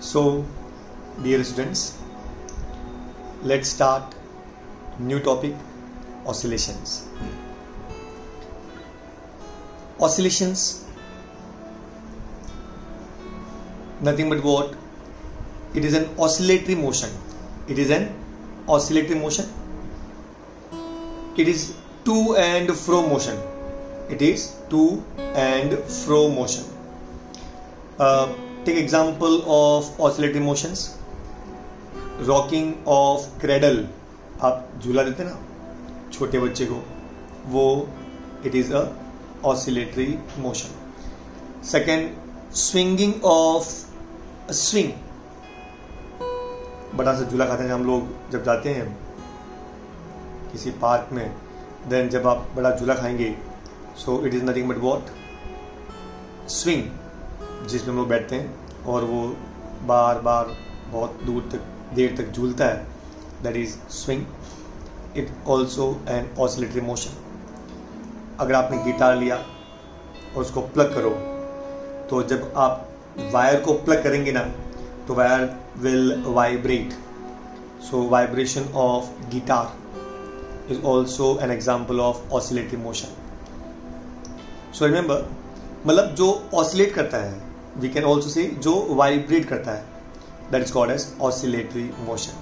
So, dear students, let's start new topic, oscillations. Oscillations, nothing but what? It is an oscillatory motion. It is an oscillatory motion. It is to and fro motion. It is to and fro motion. Take example of oscillatory motions. Rocking of cradle. आप झूला देते ना छोटे बच्चे को, वो it is a oscillatory motion. Second, swinging of a swing. बड़ा सा झूला खाते हैं हम लोग जब जाते हैं किसी पार्क में, देन जब आप बड़ा झूला खाएंगे, so it is nothing but what? Swing, जिसमें हम लोग बैठते हैं और वो बार बार बहुत देर तक झूलता है, that is swing. It also an oscillatory motion. अगर आपने गिटार लिया और उसको प्लग करो, तो जब आप वायर को प्लग करेंगे ना, तो wire will vibrate. So vibration of guitar is also an example of oscillatory motion. So remember, मतलब जो oscillate करता है, we can also say जो vibrate करता है, that is called as oscillatory motion.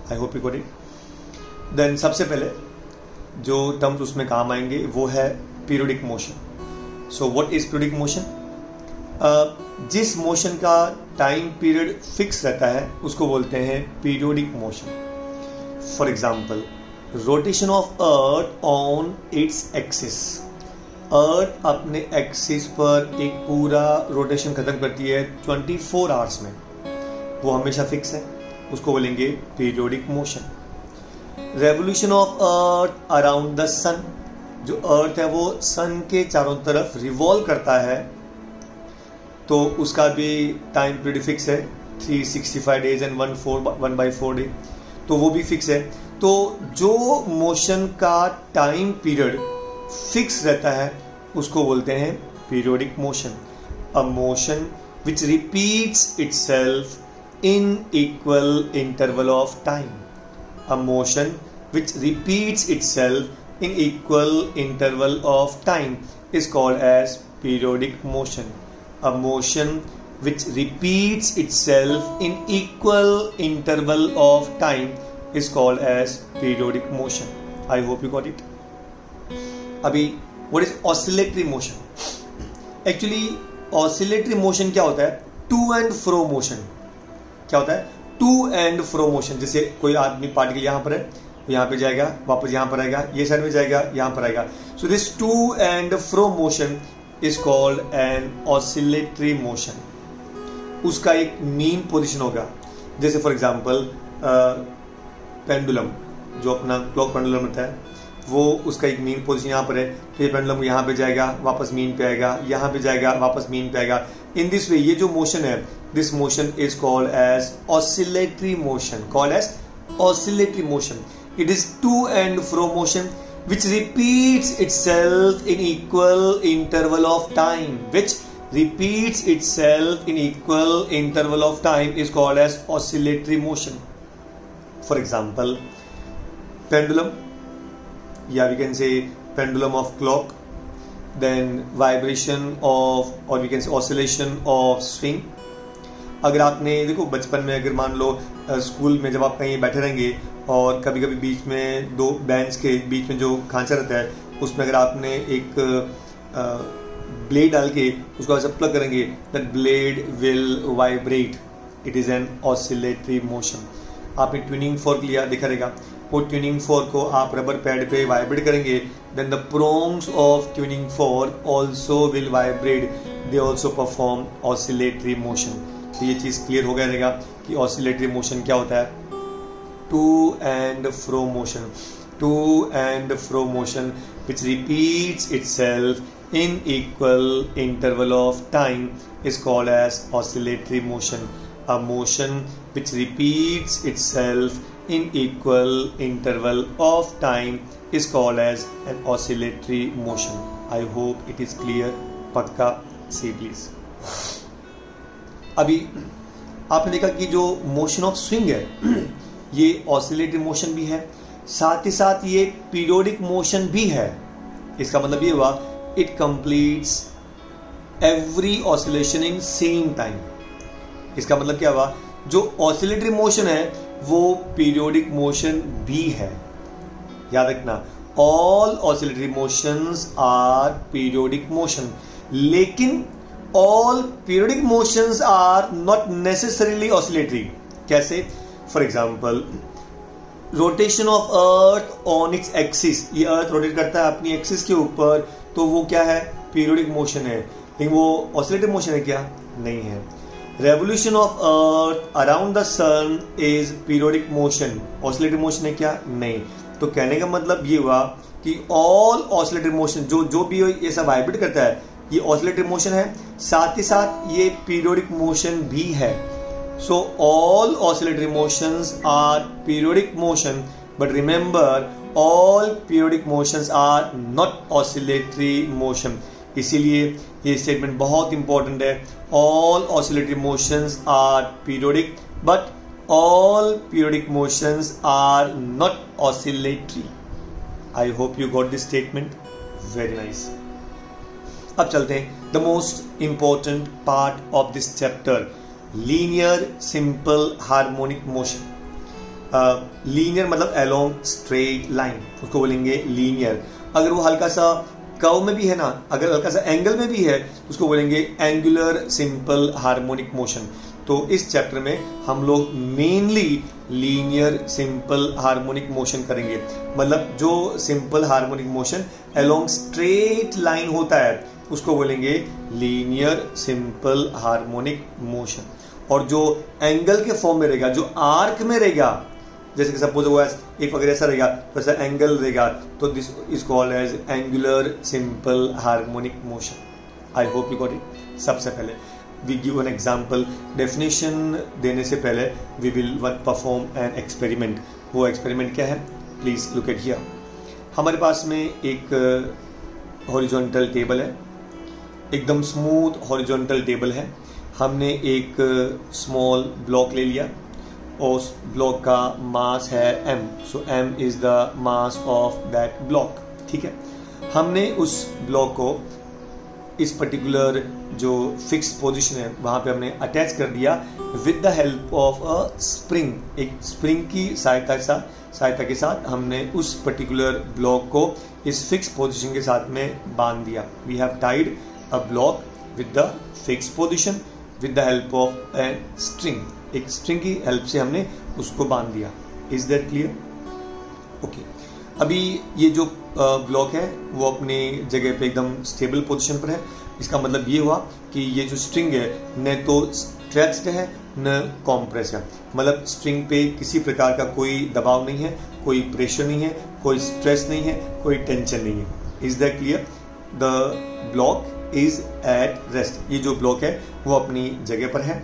I hope you got it. Then सबसे पहले जो terms उसमें काम आएंगे वो है periodic motion. So what is periodic motion? जिस मोशन का टाइम पीरियड फिक्स रहता है उसको बोलते हैं periodic motion. For example, rotation of Earth on its axis. Earth अपने एक्सिस पर एक पूरा रोटेशन खत्म करती है 24 आवर्स में, वो हमेशा फिक्स है, उसको बोलेंगे periodic motion. Revolution of earth around the sun. जो अर्थ है वो सन के चारों तरफ रिवॉल्व करता है, तो उसका भी टाइम पीरियड फिक्स है, 365 डेज एंड 1/4 डे, तो वो भी फिक्स है. तो जो मोशन का टाइम पीरियड फिक्स रहता है उसको बोलते हैं periodic motion. A motion which repeats itself in equal interval of time. A motion which repeats itself in equal interval of time is called as periodic motion. A motion which repeats itself in equal interval of time is called as periodic motion. I hope you got it. अभी what is oscillatory motion? Actually oscillatory motion क्या होता है? To and fro motion. क्या होता है? To and fro motion. जैसे कोई आदमी पार्टिकल यहाँ पर है, यहाँ पे जाएगा, वापस यहाँ पर आएगा, ये साइड में जाएगा, यहाँ पर आएगा. So this to and fro motion is called an oscillatory motion. उसका एक मीन पोजीशन होगा. जैसे फॉर एग्जांपल पेंडुलम, जो अपना क्लॉक पेंडुलम होता है, वो उसका एक मीन पोजीशन यहाँ पर है, तो ये पेंडुलम यहाँ पे जाएगा, वापस मीन पे आएगा, यहाँ पे जाएगा, वापस मीन पे आएगा. इन दिस वे ये जो मोशन है, this motion is called as oscillatory motion. Called as oscillatory motion. It is to and fro motion which repeats itself in equal interval of time. Which repeats itself in equal interval of time is called as oscillatory motion. For example, pendulum, yeah, we can say pendulum of clock. Then vibration of, or we can say oscillation of swing. अगर आपने देखो बचपन में, अगर मान लो school में जब आप कहीं बैठे रहेंगे और कभी कभी बीच में दो बेंच के बीच में जो खांचा रहता है, उसमें अगर आपने एक ब्लेड डाल के उसको ऐसा प्लग करेंगे, that blade will vibrate. It is an oscillatory motion. आपने ट्यूनिंग फोर्क लिया, देखा रहेगा, वो ट्यूनिंग फोर्क को आप रबर पैड पे वाइब्रेट करेंगे, then the prongs of tuning fork also will vibrate. They also perform oscillatory motion. तो ये चीज़ क्लियर हो गया रहेगा कि ऑसिलेटरी मोशन क्या होता है. To and fro motion. To and fro motion which repeats itself in equal interval of time is called as oscillatory motion. A motion which repeats itself in equal interval of time is called as an oscillatory motion. I hope it is clear. पक्का see please. अभी आपने देखा कि जो motion of swing है ये oscillatory motion भी है, साथ ही साथ ये पीरियोडिक मोशन भी है। इसका मतलब ये हुआ it completes every oscillation in same time. इसका मतलब क्या हुआ, जो ऑसिलेटरी मोशन है वो पीरियोडिक मोशन भी है। याद रखना, all oscillatory motions are periodic motion, लेकिन all periodic motions are not necessarily oscillatory. कैसे? For example rotation of Earth on its axis, ये अर्थ रोटेट करता है अपनी एक्सिस के ऊपर, तो वो क्या है, पीरियोडिक मोशन है, लेकिन वो ऑसिलेटरी मोशन है क्या? नहीं है। Revolution of earth around the sun is periodic motion, oscillatory motion है क्या? नहीं। तो कहने का मतलब ये हुआ कि ऑल ऑसिलेटरी मोशन जो भी ये सब वाइब्रेट करता है ये ऑसिलेटरी मोशन है, साथ ही साथ ये पीरियोडिक मोशन भी है। So all oscillatory motions are periodic motion, but remember all periodic motions are not oscillatory motion. इसीलिए ये स्टेटमेंट बहुत इंपॉर्टेंट है। All oscillatory motions are periodic, but all periodic motions are not oscillatory. I hope you got this statement. Very nice. अब चलते हैं the most important part of this chapter, linear simple harmonic motion. Linear मतलब along straight line, उसको बोलेंगे linear। अगर वो हल्का सा कर्व में भी है ना, अगर हल्का सा एंगल में भी है, उसको बोलेंगे एंगुलर सिंपल हार्मोनिक मोशन। तो इस चैप्टर में हम लोग mainly linear simple harmonic motion करेंगे। मतलब जो simple harmonic motion along straight line होता है उसको बोलेंगे लीनियर सिंपल हार्मोनिक मोशन। और जो एंगल के फॉर्म में रहेगा, जो आर्क में रहेगा, जैसे कि सपोज वो एक वगैरह ऐसा रहेगा तो ऐसा एंगल रहेगा, तो this is called as angular simple harmonic motion. I hope you got it. सबसे पहले we give an example, definition देने से पहले we will perform an experiment। वो experiment क्या है? Please look at here। हमारे पास में एक horizontal table है, एकदम smooth horizontal table है। हमने एक small block ले लिया और उस block का mass है m, so m is the mass of that block। ठीक है, हमने उस block को इस पर्टिकुलर जो फिक्स पोजीशन है वहां पे हमने अटैच कर दिया with the help of a spring. एक स्प्रिंग की सहायता के साथ हमने उस पर्टिकुलर ब्लॉक को इस फिक्स पोजीशन के साथ में बांध दिया। We have tied a block with the fix position with the help of a string. एक स्ट्रिंग की हेल्प से हमने उसको बांध दिया। Is that clear? ओके। अभी ये जो ब्लॉक है वो अपनी जगह पे एकदम स्टेबल पोजीशन पर है। इसका मतलब ये हुआ कि ये जो स्ट्रिंग है न तो स्ट्रेच्ड है न कॉम्प्रेस है। मतलब स्ट्रिंग पे किसी प्रकार का कोई दबाव नहीं है, कोई प्रेशर नहीं है, कोई स्ट्रेस नहीं है, कोई टेंशन नहीं है। Is that clear? The block is at rest. ये जो ब्लॉक है वो अपनी जगह पर है।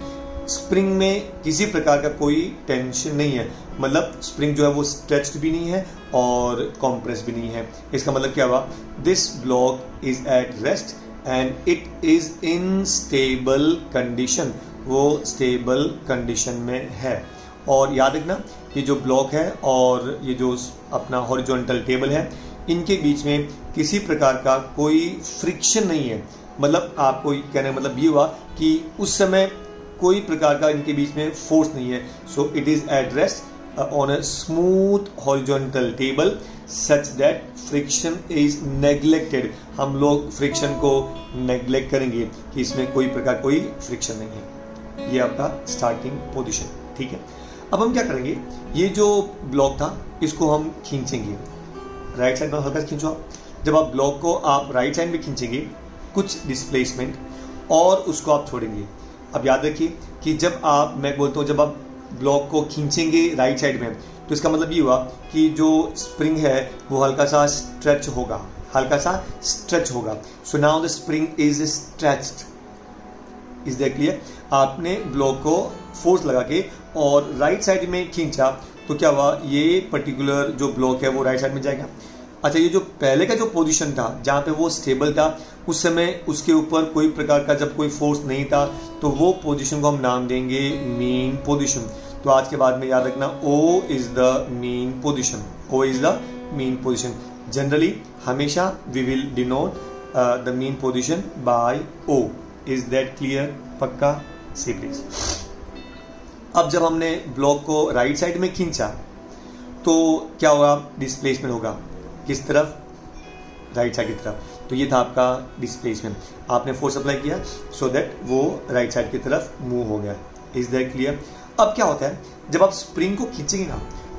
स्प्रिंग में किसी प्रकार का कोई टेंशन नहीं है, मतलब स्प्रिंग जो है वो स्ट्रेच्ड भी नहीं है और कॉम्प्रेस भी नहीं है। इसका मतलब क्या हुआ? This block is at rest and it is in stable condition. वो स्टेबल कंडीशन में है। और याद रखना, ये जो ब्लॉक है और ये जो अपना हॉरिजॉन्टल टेबल है, इनके बीच में किसी प्रकार का कोई फ्रिक्शन नहीं है। मतलब आपको कहने का मतलब ये हुआ कि उस समय कोई प्रकार का इनके बीच में फोर्स नहीं है। So it is at rest on a smooth horizontal table such that friction is neglected. हम लोग फ्रिक्शन को नेग्लेक्ट करेंगे कि इसमें कोई प्रकार कोई फ्रिक्शन नहीं है। ये आपका स्टार्टिंग पोजीशन। ठीक है, अब हम क्या करेंगे, ये जो ब्लॉक था इसको हम खींचेंगे। राइट साइड में हल्का खींचो आप। जब आप ब्लॉक को आप राइट साइड में खींचेंगे कुछ डिस्प्लेसमेंट और उसको आप छोड़ेंगे। अब याद रखिए कि जब आप, मैं बोलता हूँ जब आप ब्लॉक को खींचेंगे राइट साइड में, तो इसका मतलब ये हुआ कि जो स्प्रिंग है वो हल्का सा स्ट्रेच होगा, हल्का सा स्ट्रेच होगा। So now the spring is stretched. Is that clear? आपने ब्लॉक को फोर्स लगा के और राइट साइड में खींचा तो क्या हुआ, ये पर्टिकुलर जो ब्लॉक है वो राइट साइड में जाएगा। अच्छा, ये जो पहले का जो पोजीशन था जहां पे वो स्टेबल था, उस समय उसके ऊपर कोई प्रकार का जब कोई फोर्स नहीं था, तो वो पोजीशन को हम नाम देंगे मीन पोजीशन। तो आज के बाद में याद रखना, O is the mean position, O is the mean position. Generally हमेशा we will denote the mean position by O। Is that clear? पक्का? See please. अब जब हमने ब्लॉक को राइट साइड में खींचा तो क्या होगा? डिस्प्लेसमेंट होगा किस तरफ? राइट साइड की तरफ। तो ये था आपका डिस्प्लेसमेंट। आपने फोर्स अप्लाई किया सो दैट वो राइट साइड की तरफ मूव हो गया। Is that clear? अब क्या होता है, जब आप स्प्रिंग को खींचेंगे ना,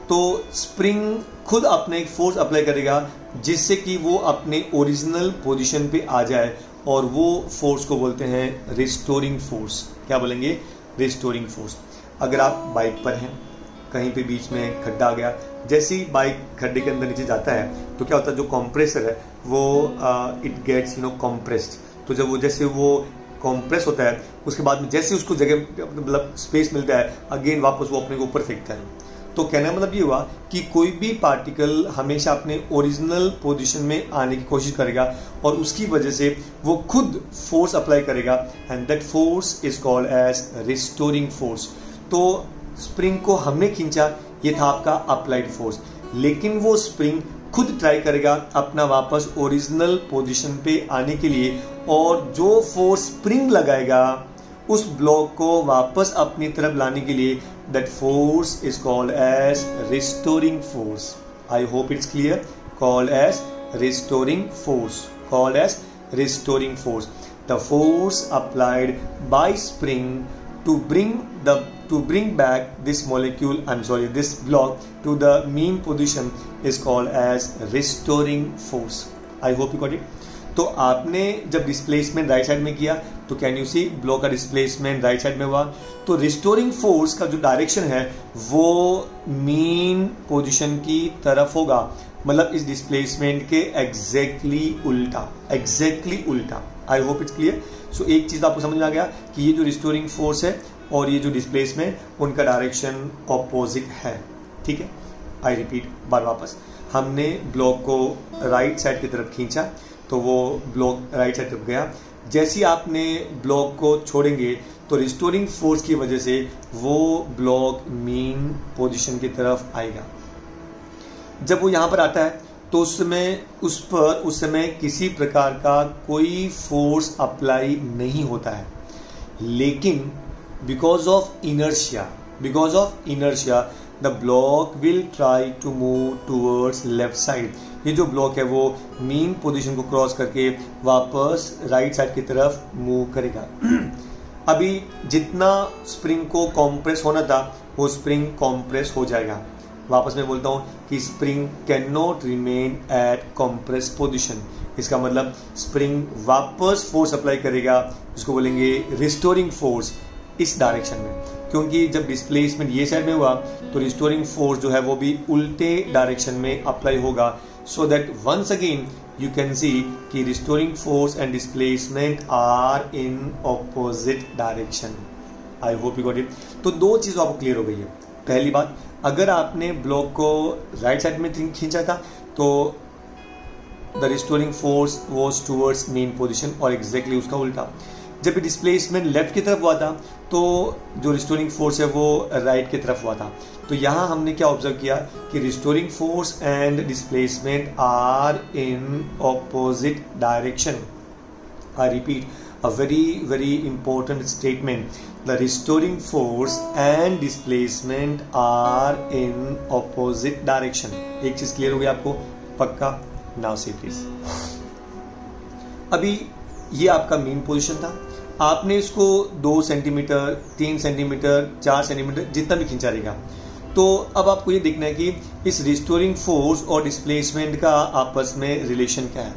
तो स्प्रिंग खुद अपने एक फोर्स अप्लाई करेगा जिससे कि वो अपने ओरिजिनल पोजीशन पे आ जाए, और वो फोर्स को बोलते हैं रिस्टोरिंग फोर्स। क्या बोलेंगे? Restoring force. अगर आप बाइक पर हैं, कहीं पे बीच में खड्डा आ गया, जैसे ही बाइक खड्डे के अंदर नीचे जाता है तो क्या होता है, जो कंप्रेसर है वो इट गेट्स कंप्रेस्ड। तो जब वो जैसे वो कंप्रेस होता है, उसके बाद में जैसे उसको जगह मतलब स्पेस मिलता है, अगेन वापस वो अपने को ऊपर फेंकता है। तो कहने का मतलब ये हुआ कि कोई भी पार्टिकल हमेशा अपने ओरिजिनल पोजीशन में आने की कोशिश करेगा, और उसकी वजह से वो खुद फोर्स अप्लाई करेगा, and that force is called as restoring force. तो स्प्रिंग को हमने खींचा, ये था आपका अप्लाइड फोर्स, लेकिन वो स्प्रिंग खुद ट्राई करेगा अपना वापस ओरिजिनल पोजीशन पे आने के लिए, और जो फोर्स स्प्रिंग लगाएगा उस ब्लॉक को वापस अपनी तरफ लाने के लिए, that force is called as restoring force. I hope it's clear. Called as restoring force, called as restoring force. The force applied by spring to bring back this molecule, this block to the mean position is called as restoring force. I hope you got it. तो आपने जब displacement right side में किया तो can you C block का displacement right side में हुआ। तो रिस्टोरिंग फोर्स का जो डायरेक्शन है वो मीन पोजीशन की तरफ होगा, मतलब इस डिस्प्लेसमेंट के एग्जैक्टली उल्टा, एग्जैक्टली उल्टा। I hope it's clear. So एक चीज आपको समझ में आ गया कि ये जो रिस्टोरिंग फोर्स है और ये जो डिस्प्लेसमेंट, उनका डायरेक्शन ऑपोजिट है। ठीक है, आई रिपीट बार वापस, हमने ब्लॉक को राइट साइड की तरफ खींचा तो वो ब्लॉक राइट साइड तरफ गया। जैसे ही आपने ब्लॉक को छोड़ेंगे तो रिस्टोरिंग फोर्स की वजह से वो ब्लॉक मीन पोजीशन की तरफ आएगा। जब वो यहां पर आता है तो उस समय किसी प्रकार का कोई फोर्स अप्लाई नहीं होता है, लेकिन because of inertia the block will try to move towards left side. ये जो ब्लॉक है वो मीन पोजीशन को क्रॉस करके वापस राइट साइड की तरफ मूव करेगा। अभी जितना स्प्रिंग को कॉम्प्रेस होना था वो स्प्रिंग कॉम्प्रेस हो जाएगा। वापस मैं बोलता हूं कि spring can not remain at compress position. इसका मतलब स्प्रिंग वापस फोर्स अप्लाई करेगा, जिसको बोलेंगे रिस्टोरिंग फोर्स, इस डायरेक्शन में। क्योंकि जब डिस्प्लेसमेंट ये साइड में हुआ तो रिस्टोरिंग फोर्स जो है वो भी उल्टे डायरेक्शन में अप्लाई होगा, so that once again you can see कि restoring force and displacement are in opposite direction. I hope you got it. तो दो चीज आपको क्लियर हो गई है। पहली बात, अगर आपने ब्लॉक को राइट साइड में खींचा था तो the restoring force was towards main position, और एग्जैक्टली उसका उल्टा जब डिस्प्लेसमेंट लेफ्ट की तरफ हुआ था तो जो रिस्टोरिंग फोर्स है वो राइट की तरफ हुआ था। तो यहां हमने क्या ऑब्जर्व किया कि restoring force and displacement are in opposite direction. I repeat, a very important statement. The restoring force and displacement are in opposite direction. एक चीज क्लियर हो गई आपको? पक्का? Now see please. अभी ये आपका मीन पोजीशन था, आपने इसको 2 सेंटीमीटर, 3 सेंटीमीटर, 4 सेंटीमीटर जितना भी खींचा रहेगा। तो अब आपको ये देखना है कि इस रिस्टोरिंग फोर्स और डिस्प्लेसमेंट का आपस में रिलेशन क्या है।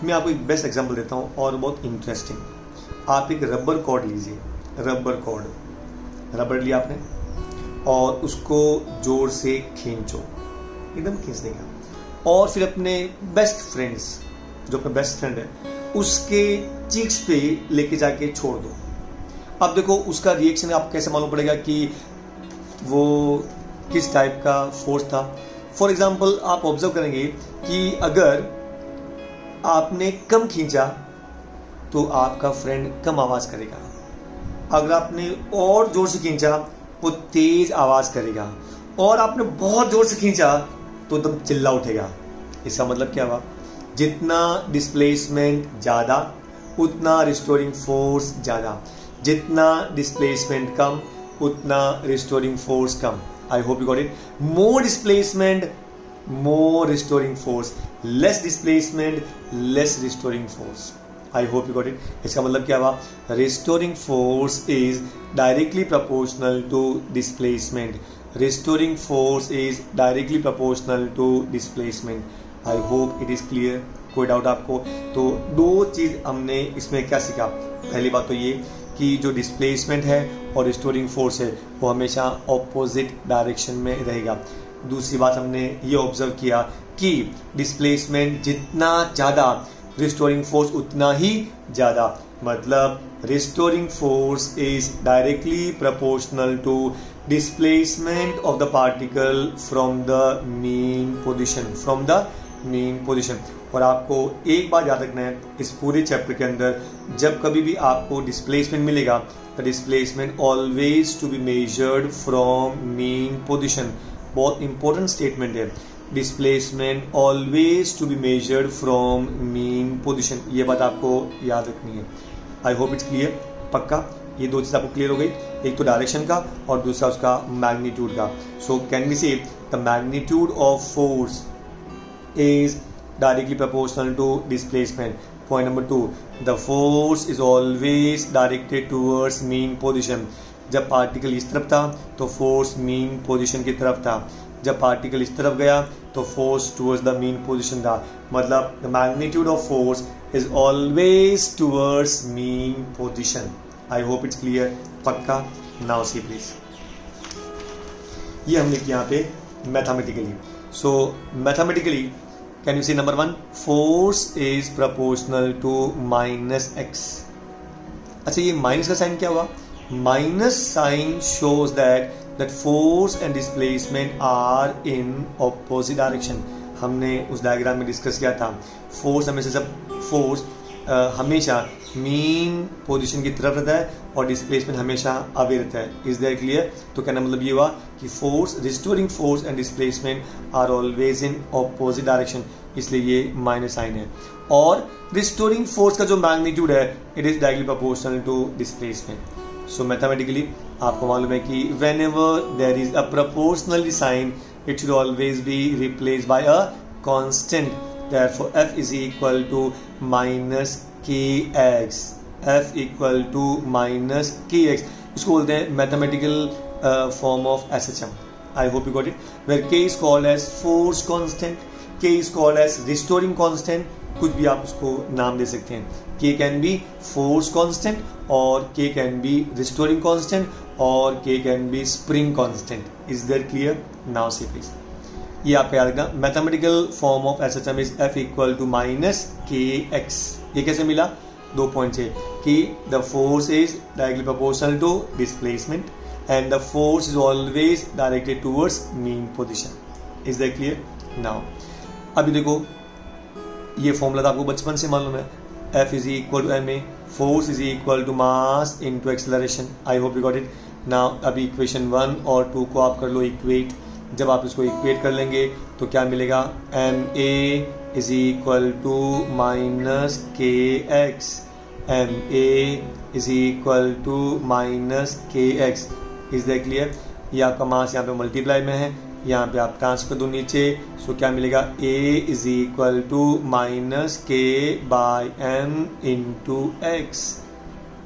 मैं आपको एक बेस्ट एग्जांपल देता हूं और बहुत इंटरेस्टिंग। आप एक रबर कॉर्ड लीजिए, रबर लिया आपने और उसको जोर से खींचो, एकदम खींचने का, और फिर अपने बेस्ट फ्रेंड्स, जो अपना बेस्ट फ्रेंड है, उसके चीक्स पे लेके जाके छोड़ दो। अब देखो उसका रिएक्शन आप कैसे मालूम पड़ेगा कि वो किस टाइप का फोर्स था। फॉर एग्जाम्पल आप ऑब्जर्व करेंगे कि अगर आपने कम खींचा तो आपका फ्रेंड कम आवाज़ करेगा। अगर आपने और जोर से खींचा वो तेज आवाज़ करेगा, और आपने बहुत जोर से खींचा तो एकदम चिल्ला उठेगा। इसका मतलब क्या हुआ, जितना डिस्प्लेसमेंट ज़्यादा उतना रिस्टोरिंग फोर्स ज़्यादा, जितना डिस्प्लेसमेंट कम उतना restoring force come. I hope you got it. More displacement more restoring force, less displacement, less restoring force. I hope you got it. इसका मतलब क्या हुआ, restoring force is directly proportional to displacement. Restoring force is directly proportional to displacement. I hope it is clear. कोई doubt आपको? तो दो चीज़ हमने इसमें क्या सीखा। पहली बात तो ये कि जो डिस्प्लेसमेंट है और रिस्टोरिंग फोर्स है वो हमेशा ऑपोजिट डायरेक्शन में रहेगा। दूसरी बात हमने ये ऑब्जर्व किया कि डिस्प्लेसमेंट जितना ज़्यादा रिस्टोरिंग फोर्स उतना ही ज़्यादा, मतलब restoring force is directly proportional to displacement of the particle from the mean position. और आपको एक बात याद रखना है, इस पूरे चैप्टर के अंदर जब कभी भी आपको डिस्प्लेसमेंट मिलेगा तो displacement always to be measured from mean position. बहुत इंपॉर्टेंट स्टेटमेंट है, displacement always to be measured from mean position. ये बात आपको याद रखनी है। I hope it's clear. पक्का ये दो चीज़ आपको क्लियर हो गई, एक तो डायरेक्शन का और दूसरा उसका मैग्नीट्यूड का। So can we say the magnitude of force is directly proportional to displacement. Point number 2, the force is always directed towards mean position. जब पार्टिकल इस तरफ था तो फोर्स मीन पोजीशन की तरफ था, जब पार्टिकल इस तरफ गया तो force towards the mean position था। मतलब the magnitude of force is always towards mean position. I hope it's clear. पक्का? नाउ सी प्लीज, ये हमने किया यहाँ पे mathematically. So mathematically can you see number 1, force is proportional to -x। अच्छा, ये माइनस का साइन क्या हुआ? Minus sign shows that force and displacement are in opposite direction. हमने उस डायग्राम में डिस्कस किया था, फोर्स हमेशा मीन पोजीशन की तरफ रहता है और डिस्प्लेसमेंट हमेशा अवे रहता है। Is that clear? तो कहना मतलब ये हुआ कि force, restoring force and displacement are always in opposite direction, इसलिए ये माइनस साइन है। और रिस्टोरिंग फोर्स का जो मैग्नीट्यूड है it is directly proportional to displacement. So mathematically आपको मालूम है कि whenever there is a proportionality sign it should always be replaced by a constant. Therefore f is equal to minus kx. f equal to minus kx, इसको बोलते हैं mathematical form of SHM. I hope you got it. Where k is called as force constant, k is called as restoring constant. कुछ भी आप उसको नाम दे सकते हैं। k can be force constant और k can be restoring constant और k can be spring constant. Is that clear? Now see please, ये आप याद रखना। Mathematical form of SHM is f equal to minus kx। ये कैसे मिला? 2 point से कि the force is directly proportional to displacement and the force is always directed towards mean position. Is that clear? Now अभी देखो, ये formula तो आपको बचपन से मालूम है, F is equal to ma, force is equal to mass into acceleration. I hope you got it. Now अभी इक्वेशन 1 और 2 को आप कर लो इक्वेट। जब आप इसको इक्वेट कर लेंगे तो क्या मिलेगा? ma is equal to minus kx, ma is equal to minus kx। Is that clear? ये आपका मास यहाँ पे मल्टीप्लाई में है, यहाँ पे आप ट्रांसफर दो नीचे। सो क्या मिलेगा? a is equal to minus k by m into x.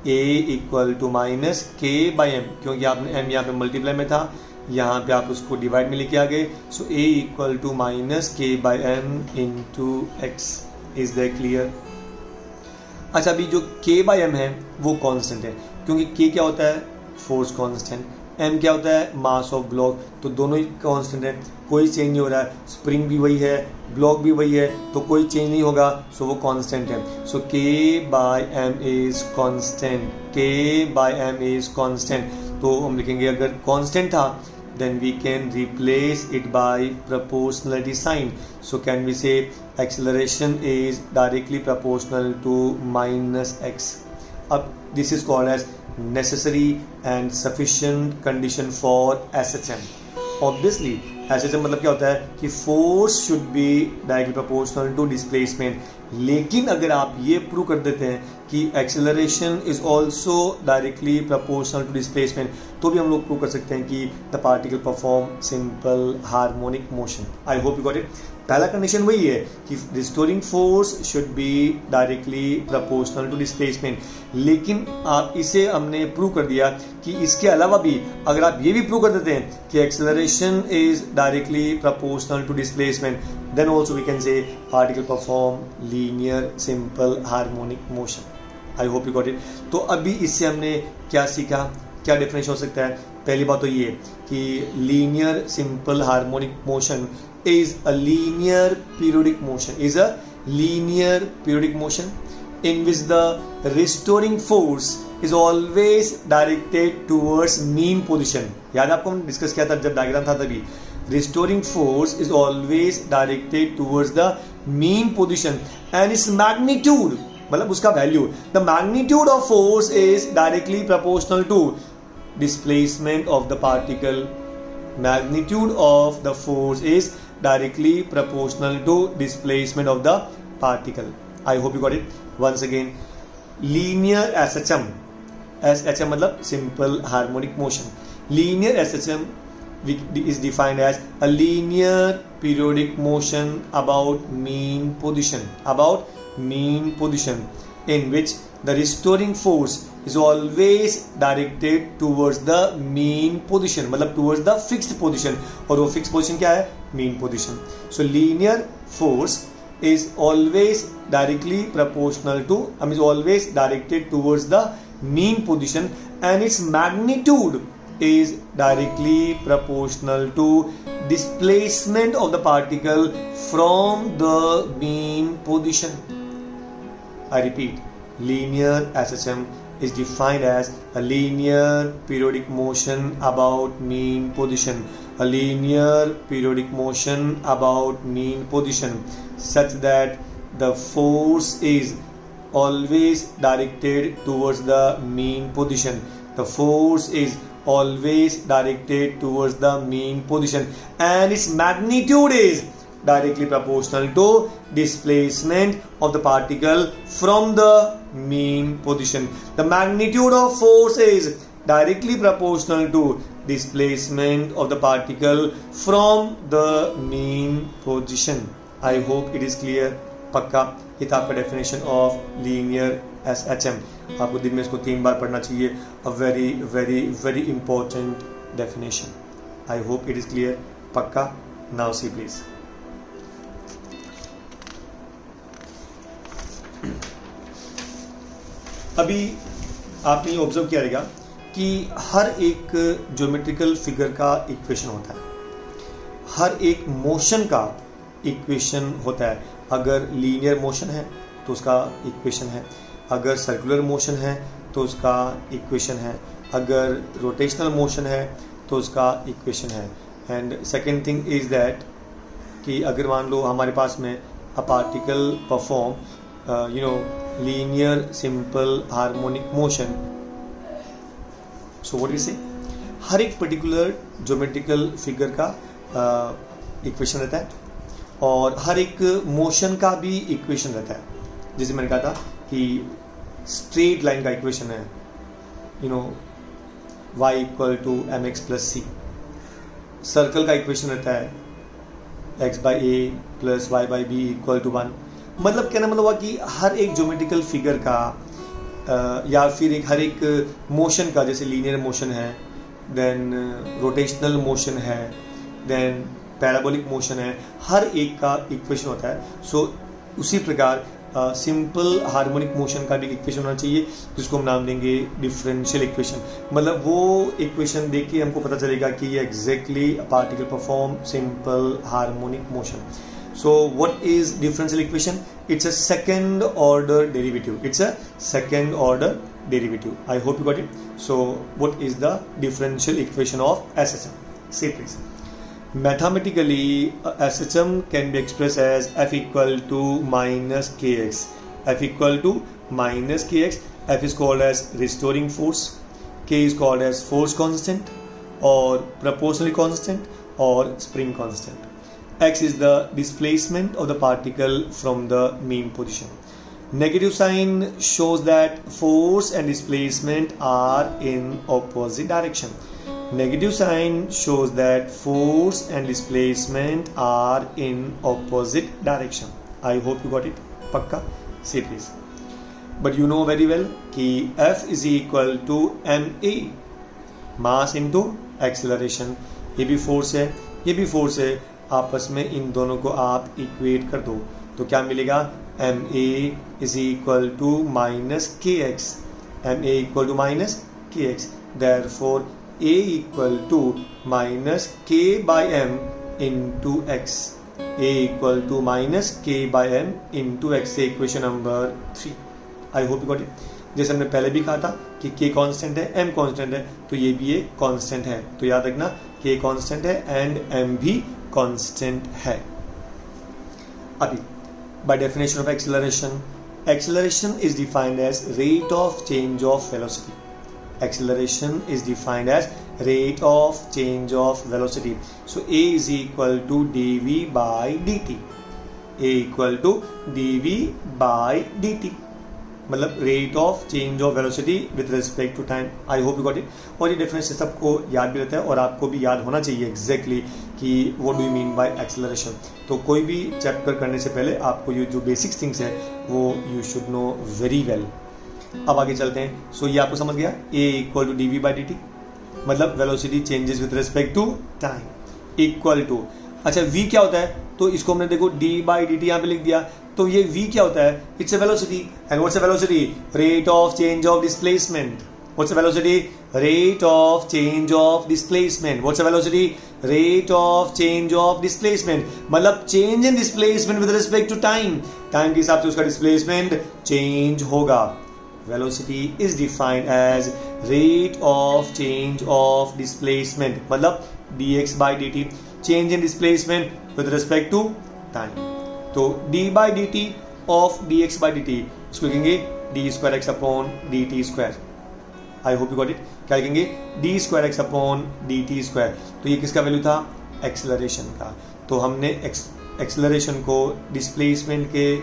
a equal to minus k by m, क्योंकि आपने m यहाँ पे मल्टीप्लाई में था, यहाँ पे आप उसको डिवाइड में लेके आ गए। So a equal to minus k by m into x. Is that clear? अच्छा, अभी जो k बाई m है वो कांस्टेंट है, क्योंकि k क्या होता है? Force constant. m क्या होता है? Mass of block. तो दोनों ही कांस्टेंट है, कोई चेंज नहीं हो रहा है। स्प्रिंग भी वही है, ब्लॉक भी वही है, तो कोई चेंज नहीं होगा। सो वो कांस्टेंट है। सो k by m is constant, k by m is constant. तो हम लिखेंगे अगर कांस्टेंट था then we can replace it by proportionality sign. So can we say acceleration is directly proportional to minus x. Ab this is called as necessary and sufficient condition for SHM. Obviously SHM मतलब क्या होता है कि force should be directly proportional to displacement. लेकिन अगर आप ये prove कर देते हैं कि acceleration is also directly proportional to displacement, तो भी हम लोग प्रूव कर सकते हैं कि the particle perform simple harmonic motion. I hope you got it. पहला कंडीशन वही है कि restoring force should be directly proportional to displacement. लेकिन आप इसे हमने प्रूव कर दिया कि इसके अलावा भी अगर आप ये भी प्रूव कर देते हैं कि acceleration is directly proportional to displacement, then also we can say particle perform linear simple harmonic motion. I hope you got it. तो अभी इससे हमने क्या सीखा, क्या डेफिनेशन हो सकता है. पहली बात तो ये कि linear simple harmonic motion is a linear periodic motion, is a linear periodic motion in which the restoring force is always directed towards mean position. याद आपको हम डिस्कस किया था जब डायग्राम था तभी. Restoring force is always directed towards the mean position and its magnitude, मतलब उसका value, the magnitude of force is directly proportional to displacement of the particle. Magnitude of the force is directly proportional to displacement of the particle. I hope you got it. Once again, linear SHM. SHM मतलब simple harmonic motion. Linear SHM is defined as a linear periodic motion about mean position, in which the restoring force is always directed towards the mean position, मतलब towards the fixed position. और वो fixed position क्या है? Mean position. So linear force is always directly proportional to, is always directed towards the mean position and its magnitude is directly proportional to displacement of the particle from the mean position. I repeat, linear SHM is defined as a linear periodic motion about mean position. A linear periodic motion about mean position such that the force is always directed towards the mean position. The force is always directed towards the mean position and its magnitude is directly proportional to displacement of the particle from the mean position. The magnitude of force is directly proportional to displacement of the particle from the mean position. I hope it is clear. पक्का. ये था आपका definition of linear SHM. आपको दिन में इसको 3 बार पढ़ना चाहिए. A very very very important definition. I hope it is clear. पक्का. Now see please. अभी आपने ये ऑब्जर्व किया रहेगा कि हर एक ज्योमेट्रिकल फिगर का इक्वेशन होता है, हर एक मोशन का इक्वेशन होता है. अगर लीनियर मोशन है तो उसका इक्वेशन है, अगर सर्कुलर मोशन है तो उसका इक्वेशन है, अगर रोटेशनल मोशन है तो उसका इक्वेशन है. And second thing is that कि अगर मान लो हमारे पास में a particle perform linear simple harmonic motion, so what is से हर एक पर्टिकुलर ज्योमेट्रिकल फिगर का इक्वेशन रहता है और हर एक मोशन का भी इक्वेशन रहता है. जैसे मैंने कहा था कि स्ट्रेट लाइन का इक्वेशन है y equal to mx plus c. Circle का इक्वेशन रहता है x by a plus y by b equal to 1. मतलब कहना मतलब हुआ कि हर एक ज्योमेट्रिकल फिगर का या फिर हर एक मोशन का, जैसे लीनियर मोशन है, देन रोटेशनल मोशन है, देन पैराबोलिक मोशन है, हर एक का इक्वेशन होता है. सो उसी प्रकार सिंपल हार्मोनिक मोशन का भी इक्वेशन होना चाहिए जिसको हम नाम देंगे डिफरेंशियल इक्वेशन. मतलब वो इक्वेशन देख के हमको पता चलेगा कि ये exactly particle perform simple harmonic motion. So what is differential equation? It's a second order derivative. It's a second order derivative. I hope you got it. So what is the differential equation of SHM? Say please. Mathematically, SHM can be expressed as F equal to minus Kx. F equal to minus Kx. F is called as restoring force. K is called as force constant or proportional constant or spring constant. X is the displacement of the particle from the mean position. Negative sign shows that force and displacement are in opposite direction. Negative sign shows that force and displacement are in opposite direction. I hope you got it. Pakka? Say please. But you know very well कि F is equal to ma, mass into acceleration. ये भी force है, ये भी force है. आपस में इन दोनों को आप इक्वेट कर दो तो क्या मिलेगा? ma is equal to minus kx. ma equal to minus kx. Therefore a equal to minus k by m into x. a equal to minus k by m into x. Equation number 3. I hope you got it. जैसे हमने पहले भी कहा था कि k constant है, m constant है, तो ये भी एक कांस्टेंट है. तो याद रखना k कांस्टेंट है एंड m भी कांस्टेंट है. अभी by definition of acceleration is defined as rate of change of velocity. Acceleration is defined as rate of change of velocity. So a is equal to dv by dt. a equal to dv by dt. मतलब rate of change of velocity with respect to time. I hope you got it. और ये definition सबको याद भी रहता है और आपको भी याद होना चाहिए एग्जैक्टली कि what do you mean bye acceleration. तो कोई भी चैप्टर करने से पहले आपको ये जो बेसिक्स थिंग्स है वो you should know very well. अब आगे चलते हैं. सो ये आपको समझ गया. A equal to D V by D T मतलब velocity changes with respect to time equal to. अच्छा v क्या होता है? तो इसको हमने देखो d बाई डी टी यहाँ पे लिख दिया. तो ये v क्या होता है? It's a velocity. And what's a velocity? Rate of change of displacement. What's a velocity? Rate of change of displacement. What's a velocity? Rate of change of displacement. मतलब change in displacement with respect to time. Time के हिसाब से उसका displacement change होगा. Velocity is defined as rate of change of displacement मतलब dx by dt. Change in displacement with respect to time. तो d by dt of dx by dt इसको लिखेंगे d square x upon D T square. I hope you got it. क्या लिखेंगे? d square x upon D T square. तो ये किसका value था? Acceleration का. तो हमने एक्सेलरेशन को डिस्प्लेसमेंट के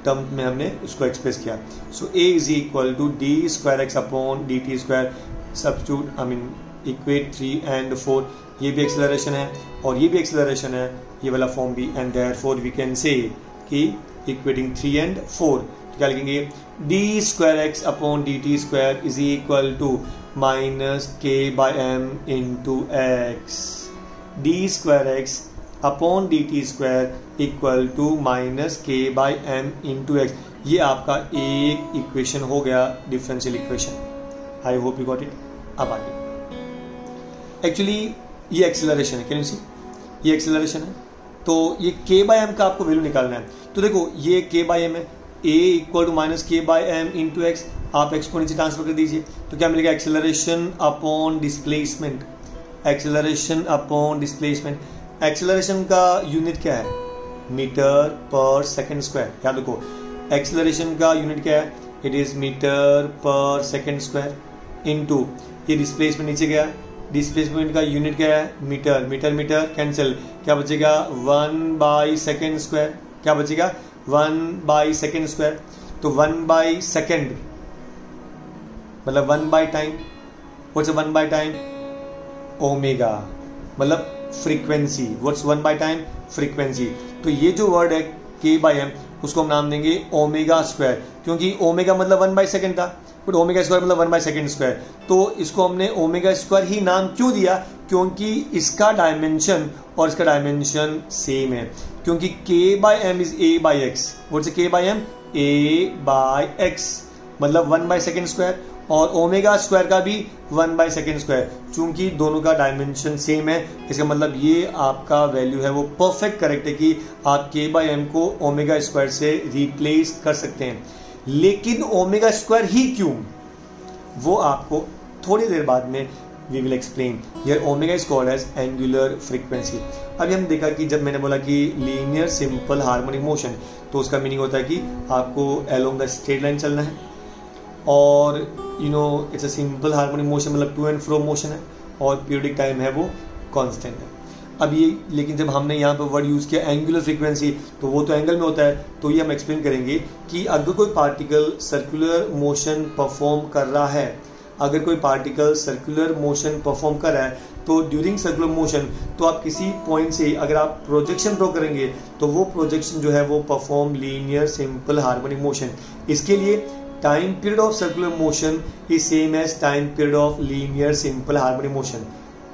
टर्म में हमने उसको एक्सप्रेस किया. So a is equal to d square x upon D T square. Substitute I mean equate 3 and 4. ये भी एक्सेलरेशन है और ये भी एक्सेलरेशन है, ये वाला फॉर्म भी. And therefore we can say कि इक्वेटिंग 3 एंड 4 तो क्या लिखेंगे? D square x upon D T square is equal to minus K by M into X. D square x upon D T square equal to minus K by M into X. ये आपका एक equation हो गया, differential equation. I hope you got it. अब आगे actually ये acceleration है. Can you see? ये एक्सेलरेशन है. तो ये k बाय एम का आपको वैल्यू निकालना है. तो देखो ये k बाय एम है. a equal to minus K by M into x. आप x को नीचे ट्रांसफर कर दीजिए तो क्या मिलेगा? Acceleration upon displacement. Acceleration upon displacement. Acceleration का यूनिट क्या है? Metre per second square. याद रखो एक्सेलरेशन का यूनिट क्या है? It is metre per second square into ये डिस्प्लेसमेंट नीचे गया. डिस्प्लेसमेंट का यूनिट क्या है? मीटर. Metre metre cancel. क्या बचेगा? 1 बाई सेकेंड स्क्वायर. क्या बचेगा? 1 बाई सेकेंड स्क्वायर. तो 1 बाई सेकेंड मतलब 1 by time. What's 1 by time? Omega मतलब frequency. What's 1 by time? Frequency. तो ये जो वर्ड है k बाई एम उसको हम नाम देंगे ओमेगा स्क्वायर क्योंकि ओमेगा मतलब 1 बाई सेकेंड था. बट ओमेगा स्क्वायर मतलब 1 बाई सेकेंड स्क्वायर. तो इसको हमने ओमेगा स्क्वायर ही नाम क्यों दिया? क्योंकि इसका डायमेंशन और इसका डायमेंशन सेम है. क्योंकि k by m is a by x. What's k by m? a by x मतलब 1 बाई सेकेंड स्क्वायर. और ओमेगा स्क्वायर का भी 1 बाई सेकेंड स्क्वायर. चूंकि दोनों का डायमेंशन सेम है इसका मतलब ये आपका वैल्यू है वो परफेक्ट करेक्ट है कि आप k बाई एम को ओमेगा स्क्वायर से रिप्लेस कर सकते हैं. लेकिन ओमेगा स्क्वायर ही क्यों? वो आपको थोड़ी देर बाद में we will explain. Here omega is called as angular frequency. अभी हम देखा कि जब मैंने बोला कि लीनियर सिंपल हार्मोनिक मोशन, तो उसका मीनिंग होता है कि आपको अलोंग द स्ट्रेट लाइन चलना है, और it's a simple harmonic motion, मतलब टू एंड फ्रो मोशन है, और पीरियडिक टाइम है वो कांस्टेंट है। अब ये लेकिन जब हमने यहाँ पे वर्ड यूज़ किया एंगुलर फ्रीक्वेंसी, तो वो तो एंगल में होता है। तो ये हम एक्सप्लेन करेंगे कि अगर कोई पार्टिकल सर्कुलर मोशन परफॉर्म कर रहा है, अगर कोई पार्टिकल सर्कुलर मोशन परफॉर्म कर रहा है, तो ड्यूरिंग सर्कुलर मोशन, तो आप किसी पॉइंट से अगर आप प्रोजेक्शन ड्रॉ करेंगे, तो वो प्रोजेक्शन जो है वो perform linear simple harmonic motion. इसके लिए time period of circular motion is same as time period of linear simple harmonic motion.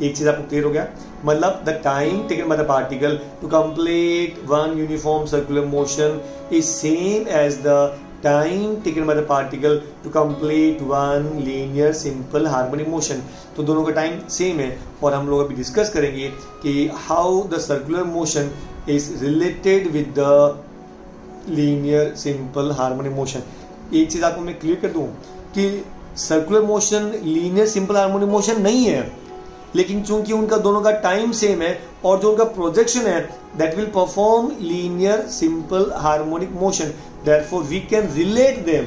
एक चीज आपको क्लियर हो गया, मतलब the time taken by the particle to complete one uniform circular motion is same as the time taken by the particle to complete one linear simple harmonic motion. तो दोनों का time same है, और हम लोग अभी डिस्कस करेंगे कि how the circular motion is related with the linear simple harmonic motion. एक चीज आपको मैं क्लियर कर दूं कि circular motion linear simple harmonic motion नहीं है, लेकिन चूंकि उनका दोनों का टाइम सेम है, और जो उनका प्रोजेक्शन है that will perform linear simple harmonic motion, therefore we can relate them.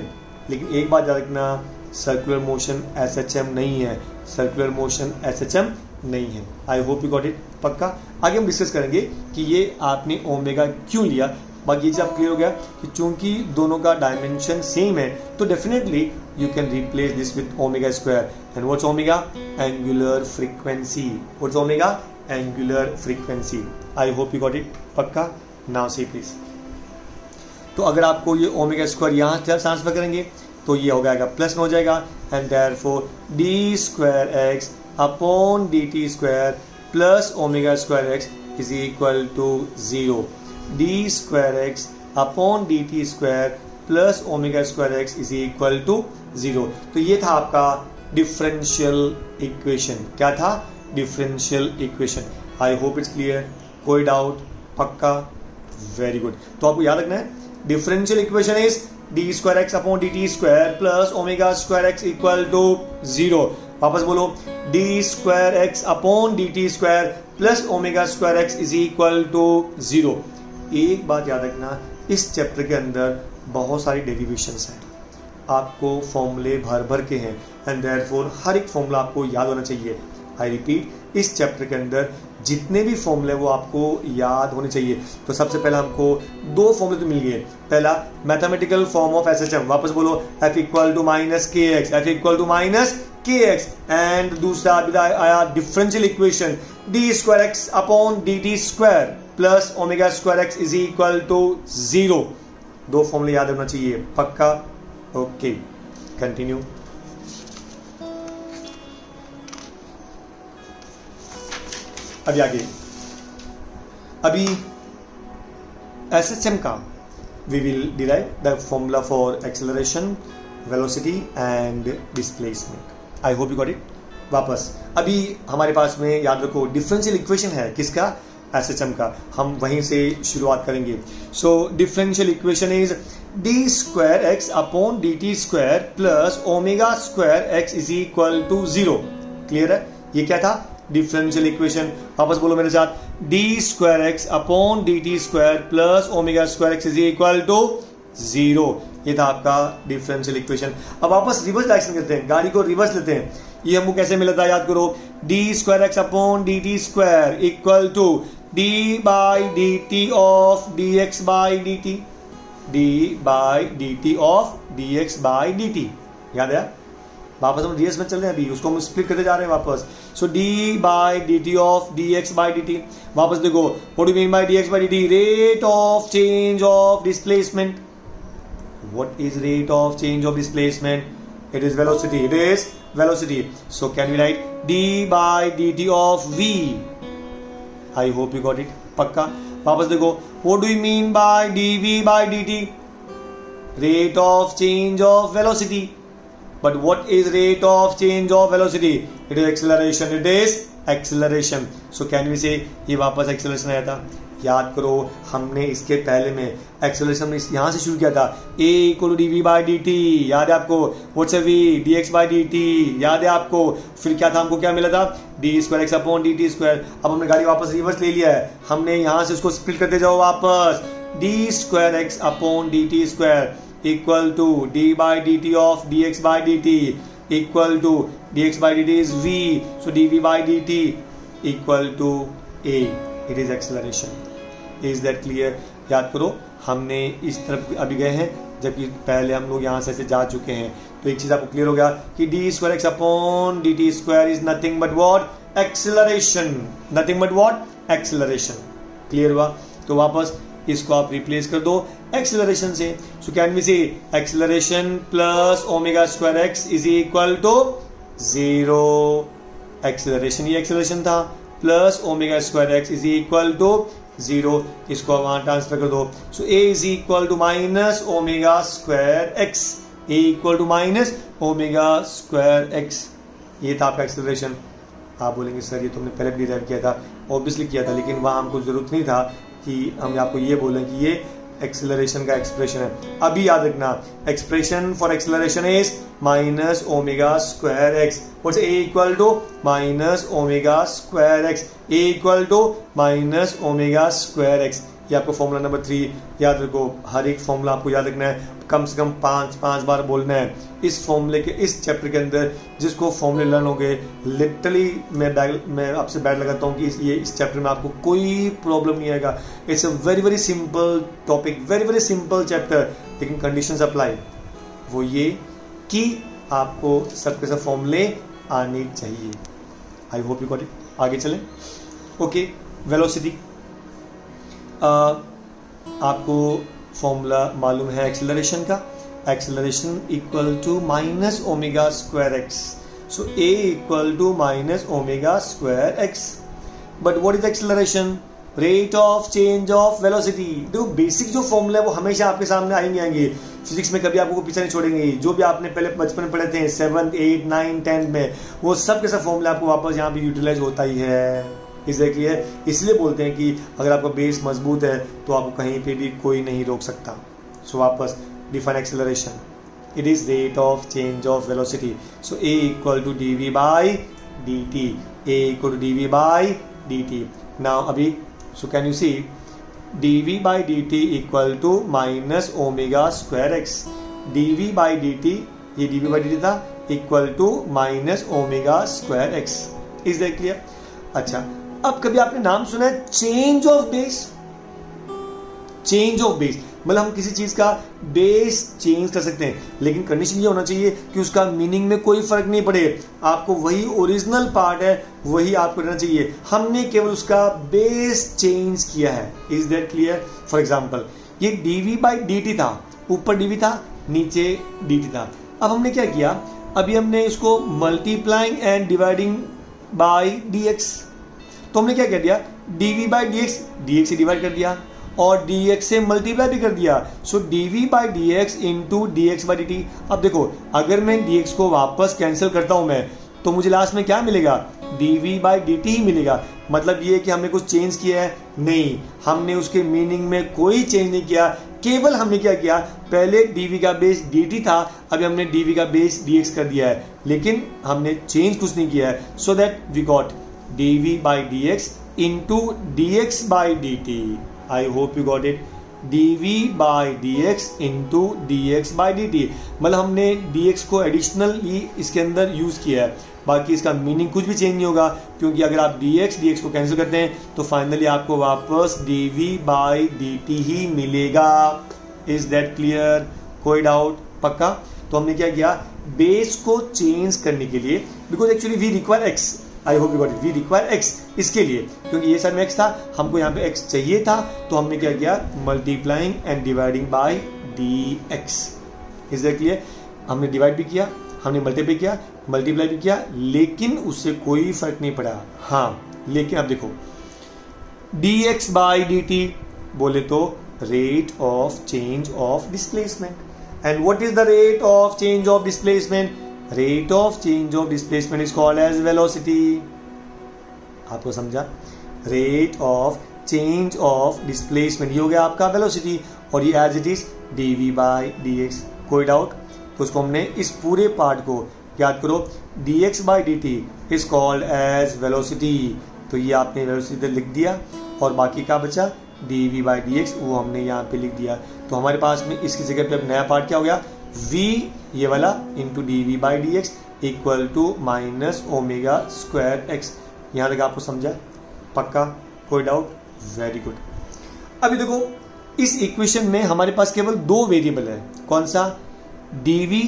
लेकिन एक बात याद रखना, सर्कुलर मोशन एसएचएम नहीं है, सर्कुलर मोशन एसएचएम नहीं है। I hope you got it. पक्का आगे हम डिस्कस करेंगे कि ये आपने ओमेगा क्यों लिया। बाकी चीज आप क्लियर हो गया कि चूंकि दोनों का डायमेंशन सेम है, तो definitely you can replace this with omega square. And what's omega? Angular frequency. What's omega? Angular frequency. I hope you got it. पक्का नाउ सी प्लीज। तो अगर आपको ये ओमेगा स्क्वायर यहाँ ट्रांसफर करेंगे, तो ये हो जाएगा प्लस में हो जाएगा, and therefore d square x upon D T square plus omega square x is equal to 0। D square x upon D T square plus omega square x is equal to 0। तो ये था आपका differential equation. क्या था? Differential equation. I hope it's clear. कोई doubt? पक्का? Very good. तो आपको याद रखना है differential equation is D square x upon D T square plus omega square x equal to 0। वापस बोलो, d square x upon D T square plus omega square x is equal to 0। एक बात याद रखना, इस चैप्टर के अंदर बहुत सारी डेरिवेशंस हैं, आपको फॉर्मूले भर भर के हैं, एंड देयरफॉर हर एक फॉर्मूला आपको याद होना चाहिए। आई रिपीट, इस चैप्टर के अंदर जितने भी फॉर्मूले वो आपको याद होने चाहिए। तो सबसे पहला हमको दो फॉर्मूले तो मिल गए। पहला मैथमेटिकल फॉर्म ऑफ एसएचएम, वापस बोलो F equal to minus k x, F equal to minus k x. And दूसरा आया differential equation d square x upon D T square plus omega square x is equal to 0। दो फॉर्मूले याद होना चाहिए। पक्का? Okay, continue. अभी आगे, अभी एसएचएम का we will derive the formula for acceleration, velocity and displacement. I hope you got it. वापस अभी हमारे पास में याद रखो डिफरेंशियल इक्वेशन है किसका? एसएचएम का। हम वहीं से शुरुआत करेंगे। So differential equation is D square x upon D T square plus omega square x is equal to 0। Clear है? ये क्या था? Differential equation. वापस बोलो मेरे साथ, D square x upon D T square plus omega square x is equal to 0। ये था आपका डिफरेंशियल इक्वेशन। अब वापस रिवर्स डायरेक्शन करते हैं, गाड़ी को रिवर्स लेते हैं। ये हमको कैसे मिला था? याद करो, d square x upon D T square equal to d by D T of D x by D t, d by D T of D x by D t. याद है? वापस हम डीएस में चल रहे हैं, अभी उसको हम स्प्लिट करते जा रहे हैं वापस। So D by D T of D x by D T. वापस देखो, what do mean by D x by D T? Rate of change of displacement. What is rate of change of displacement? It is velocity, it is velocity. So can we write D by D T of V? I hope you got it. पक्का? वापस देखो, what do you mean by DV by DT? Rate of change of velocity. But what is rate of change of velocity? It is acceleration, it is acceleration. So can we say ये वापस acceleration आया था। याद करो हमने इसके पहले में एक्सेलरेशन में यहां से शुरू किया था, a equal to dv by dt, याद है आपको, what's v dx by dt, याद है आपको, फिर क्या था, हमको क्या मिला था, d square x upon dt square. अब हमने गाड़ी वापस रिवर्स ले लिया है, हमने यहां से उसको स्प्लिट करते जाओ वापस, d square x upon dt square equal to d by dt of dx by dt equal to dx by dt is v, so dv by dt equal to a, it is acceleration. Is that clear? याद करो हमने इस तरफ अभी गए हैं, जबकि पहले हम लोग यहाँ से ऐसे जा चुके हैं। तो एक चीज आपको क्लियर हो गया कि D square x upon D T square is nothing but what, acceleration, nothing but what, acceleration. Clear हुआ? तो वापस इसको आप रिप्लेस कर दो एक्सेलरेशन से। So can we say acceleration plus omega square x is equal to 0। Acceleration ये acceleration था, plus omega square x is equal to 0, इसको वहां ट्रांसफर कर दो। So a is equal to minus omega square x, a equal to minus omega square x, ये था आपका acceleration. आप बोलेंगे सर ये तो हमने पहले भी डिराइव किया था, ऑब्वियसली किया था, लेकिन वहां हमको जरूरत नहीं था कि हम आपको ये बोलें कि ये एक्सेलरेशन का एक्सप्रेशन है। अभी याद रखना expression for acceleration is minus omega square x, what's a equal to minus omega square x, a equal to minus omega square x. ये आपको फॉर्मूला नंबर 3 याद रखो। हर एक फॉर्मूला आपको याद रखना है, कम से कम 5 बार बोलना है इस फॉर्मूले के, इस चैप्टर के अंदर। जिसको फॉर्मूले लर्न हो गए, लिटरली मैं आपसे बैट लगाता हूँ कि ये इस चैप्टर में आपको कोई प्रॉब्लम नहीं आएगा। It's a very very simple topic, very very simple chapter, लेकिन कंडीशंस अप्लाई। वो ये कि आपको सबके सब फॉर्मूले आने चाहिए। I hope you got it. आगे चलें। ओके, वेलोसिटी आपको फॉर्मूला मालूम है एक्सेलरेशन का, acceleration equal to minus omega square x, so a equal to minus omega square x. But what is acceleration? Rate of change of velocity. देखो basic जो formula है वो हमेशा आपके सामने आएंगे, फिजिक्स में कभी आपको पीछे नहीं छोड़ेंगे। जो भी आपने पहले बचपन में पढ़े थे 7th 8th 9th 10th में, वो सब के सब फॉर्मूला आपको वापस यहाँ पे यूटिलाइज होता ही है। इसलिए इसलिए बोलते हैं कि अगर आपका बेस मजबूत है तो आपको कहीं पे भी कोई नहीं रोक सकता। सो वापस define acceleration, it is rate of change of velocity. So a equal to dv by dt, a equal to dv by dt। Now अभी so can you see dv by dt equal to minus omega square X, dv by dt, ये dv by dt था, equal to minus omega square x. Is that clear? अच्छा, अब कभी आपने नाम सुना है change of base? Change of base मतलब हम किसी चीज का बेस चेंज कर सकते हैं, लेकिन कंडीशन ये होना चाहिए कि उसका मीनिंग में कोई फर्क नहीं पड़े, आपको वही ओरिजिनल पार्ट है वही आपको रहना चाहिए। हमने केवल उसका बेस चेंज किया है। Is that clear? For example ये dv बाई dt था, ऊपर dv था, नीचे dt था। अब हमने क्या किया, अभी हमने इसको multiplying and dividing by dx, तो हमने क्या कर दिया, dv बाई dx से डिवाइड कर दिया और dx से मल्टीप्लाई भी कर दिया। सो dv by dx into dx by dt। अब देखो अगर मैं dx को वापस कैंसिल करता हूं मैं, तो मुझे लास्ट में क्या मिलेगा, dv बाई dt ही मिलेगा। मतलब ये कि हमने कुछ चेंज किया है? नहीं, हमने उसके मीनिंग में कोई चेंज नहीं किया, केवल हमने क्या किया, पहले dv का बेस dt था, अभी हमने dv का बेस dx कर दिया है, लेकिन हमने चेंज कुछ नहीं किया है। So that we got dv by dx into dx by dt. I hope you got it. dv by dx into dx by dt मतलब हमने dx को एडिशनली इसके अंदर यूज किया है, बाकी इसका मीनिंग कुछ भी चेंज नहीं होगा, क्योंकि अगर आप dx को कैंसिल करते हैं तो फाइनली आपको वापस dv by dt ही मिलेगा। Is that clear? कोई डाउट? पक्का? तो हमने क्या किया, बेस को चेंज करने के लिए, because actually we require x, I hope you got it, we require x, इसके लिए क्योंकि ये साइड में x था, हमको यहाँ पे x चाहिए था, तो हमने क्या किया, multiplying and dividing by dx। Is that clear? हमने डिवाइड भी किया, हमने मल्टीप्लाई भी किया, लेकिन उससे कोई फर्क नहीं पड़ा। हाँ, लेकिन अब देखो dx बाई dt बोले तो rate of change of displacement. And what is the rate of change of displacement? Rate of change of displacement is called as velocity। आपको समझा? Rate of change of displacement, ये हो गया आपका velocity, और ये as it is dv by dx। कोई doubt? तो उसको हमने इस पूरे पार्ट को याद करो, dx by dt is called as velocity, तो ये आपने वेलोसिटी लिख दिया, और बाकी का बचा dv बाई dx, वो हमने यहाँ पे लिख दिया। तो हमारे पास में इसकी जगह पे अब नया पार्ट क्या हो गया, v ये वाला into dv by dx equal to minus omega square x। यहाँ तक आपको समझा? पक्का? कोई डाउट? Very good. अभी देखो इस इक्वेशन में हमारे पास केवल दो वेरिएबल है, कौन सा, dv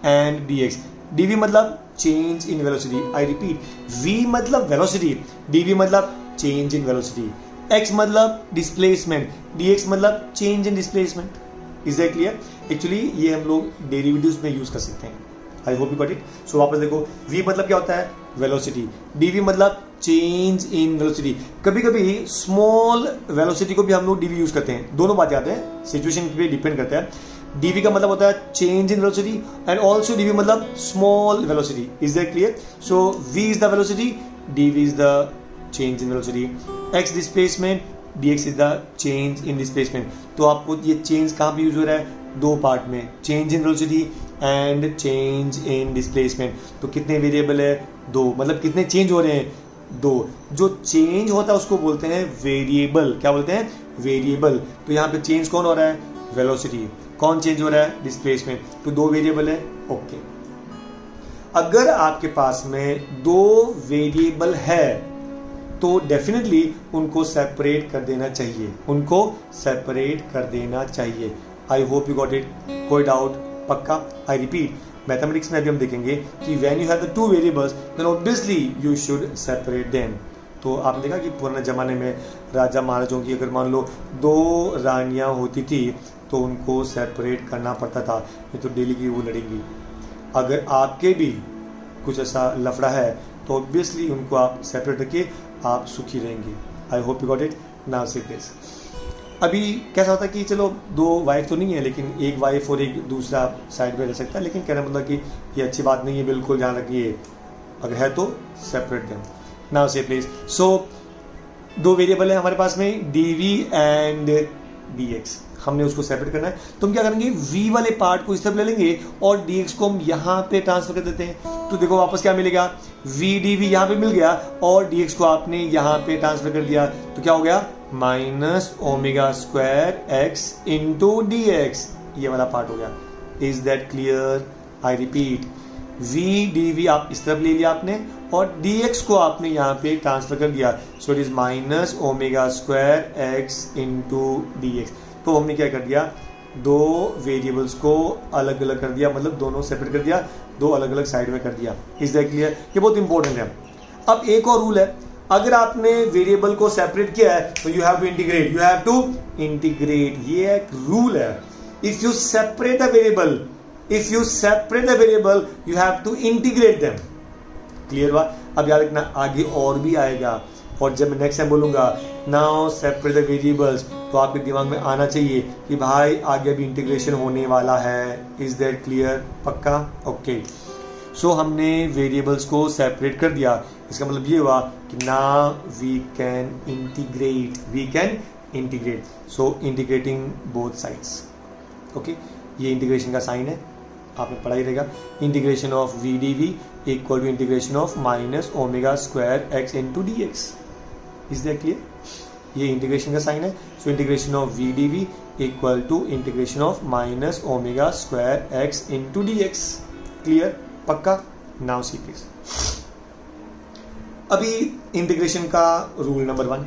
एंड dx। dv मतलब change in velocity, I repeat, v मतलब वेलोसिटी, dv मतलब चेंज इन वेलोसिटी, x मतलब डिस्प्लेसमेंट, dx मतलब change in displacement. Is that clear? Actually ये हम लोग डेरिवेटिव्स में यूज कर सकते हैं। I hope you got it. So वापस देखो, v मतलब क्या होता है, वेलोसिटी, dv मतलब चेंज इन वेलोसिटी। कभी कभी स्मॉल वेलोसिटी को भी हम लोग dv यूज करते हैं, दोनों बात याद है, सिचुएशन पे डिपेंड करता है। dv का मतलब होता है change in velocity and also dv मतलब small velocity. Is that clear? So v is the velocity, dv is the change in velocity, x displacement, dx is the change in displacement. तो आपको ये change कहाँ पे use हो रहा है, दो पार्ट में, change in velocity and change in displacement. तो कितने वेरिएबल है, दो, मतलब कितने चेंज हो रहे हैं, दो। जो चेंज होता है उसको बोलते हैं वेरिएबल, क्या बोलते हैं, वेरिएबल। तो यहाँ पे चेंज कौन हो रहा है, वेलोसिटी, कौन चेंज हो रहा है, डिस्प्लेसमेंट। तो दो वेरिएबल है, ओके। अगर आपके पास में दो वेरिएबल है तो डेफिनेटली उनको सेपरेट कर देना चाहिए, उनको सेपरेट कर देना चाहिए। I hope you got it. कोई डाउट? पक्का? आई रिपीट, मैथमेटिक्स में अभी हम देखेंगे कि when you have the two variables then obviously you should separate them. तो आपने देखा कि पुराने जमाने में राजा महाराजों की अगर मान लो दो रानियां होती थी तो उनको सेपरेट करना पड़ता था, ये तो डेली की वो लड़ेंगी। अगर आपके भी कुछ ऐसा लफड़ा है तो ऑब्वियसली उनको आप सेपरेट रखिए, आप सुखी रहेंगे। आई hope you got it. Now see this, अभी कैसा होता है कि चलो दो वाइफ तो नहीं है, लेकिन एक वाइफ और एक दूसरा साइड में रह सकता है, लेकिन कहना मतलब कि ये अच्छी बात नहीं है, बिल्कुल ध्यान रखिए, अगर है तो सेपरेट देम। नाउ से प्लीज, सो दो वेरिएबल है हमारे पास में, dv एंड dx, हमने उसको सेपरेट करना है। तो हम क्या करेंगे, v वाले पार्ट को इस तरफ ले लेंगे और dx को हम यहाँ पे ट्रांसफर कर देते हैं। तो देखो वापस क्या मिलेगा, v dv यहाँ पे मिल गया और dx को आपने यहाँ पे ट्रांसफर कर दिया, तो क्या हो गया, minus omega square x into dx, ये वाला पार्ट हो गया। Is that clear? I repeat, v dv आप इस तरफ ले लिया आपने और dx को आपने यहाँ पे ट्रांसफर कर दिया, so it is minus omega square x into dx। तो हमने क्या कर दिया, दो वेरिएबल्स को अलग अलग कर दिया, मतलब दोनों सेपरेट कर दिया, दो अलग अलग साइड में कर दिया। Is that clear? ये बहुत इंपॉर्टेंट है। अब एक और रूल है, अगर आपने वेरिएबल को सेपरेट किया है तो you have to integrate, you have to integrate, ये एक रूल है। If you separate a variable, if you separate a variable you have to integrate them. Clear हुआ? अब याद रखना आगे और भी आएगा, और जब मैं नेक्स्ट टाइम बोलूंगा नाउ सेपरेट द वेरिएबल्स, तो आपके दिमाग में आना चाहिए कि भाई आगे भी इंटीग्रेशन होने वाला है। Is that clear? पक्का? ओके। सो हमने वेरिएबल्स को सेपरेट कर दिया, इसका मतलब ये हुआ कि now we can integrate, we can integrate. So integrating both sides, okay. ये इंटीग्रेशन का साइन है, आपने पढ़ा ही रहेगा। Integration of we D V equal to integration of minus omega square X into D x. Is that clear? ये integration का sign है। So integration of we D V equal to integration of minus omega square X into D X. Clear? पक्का? Now see please, अभी integration का rule number 1,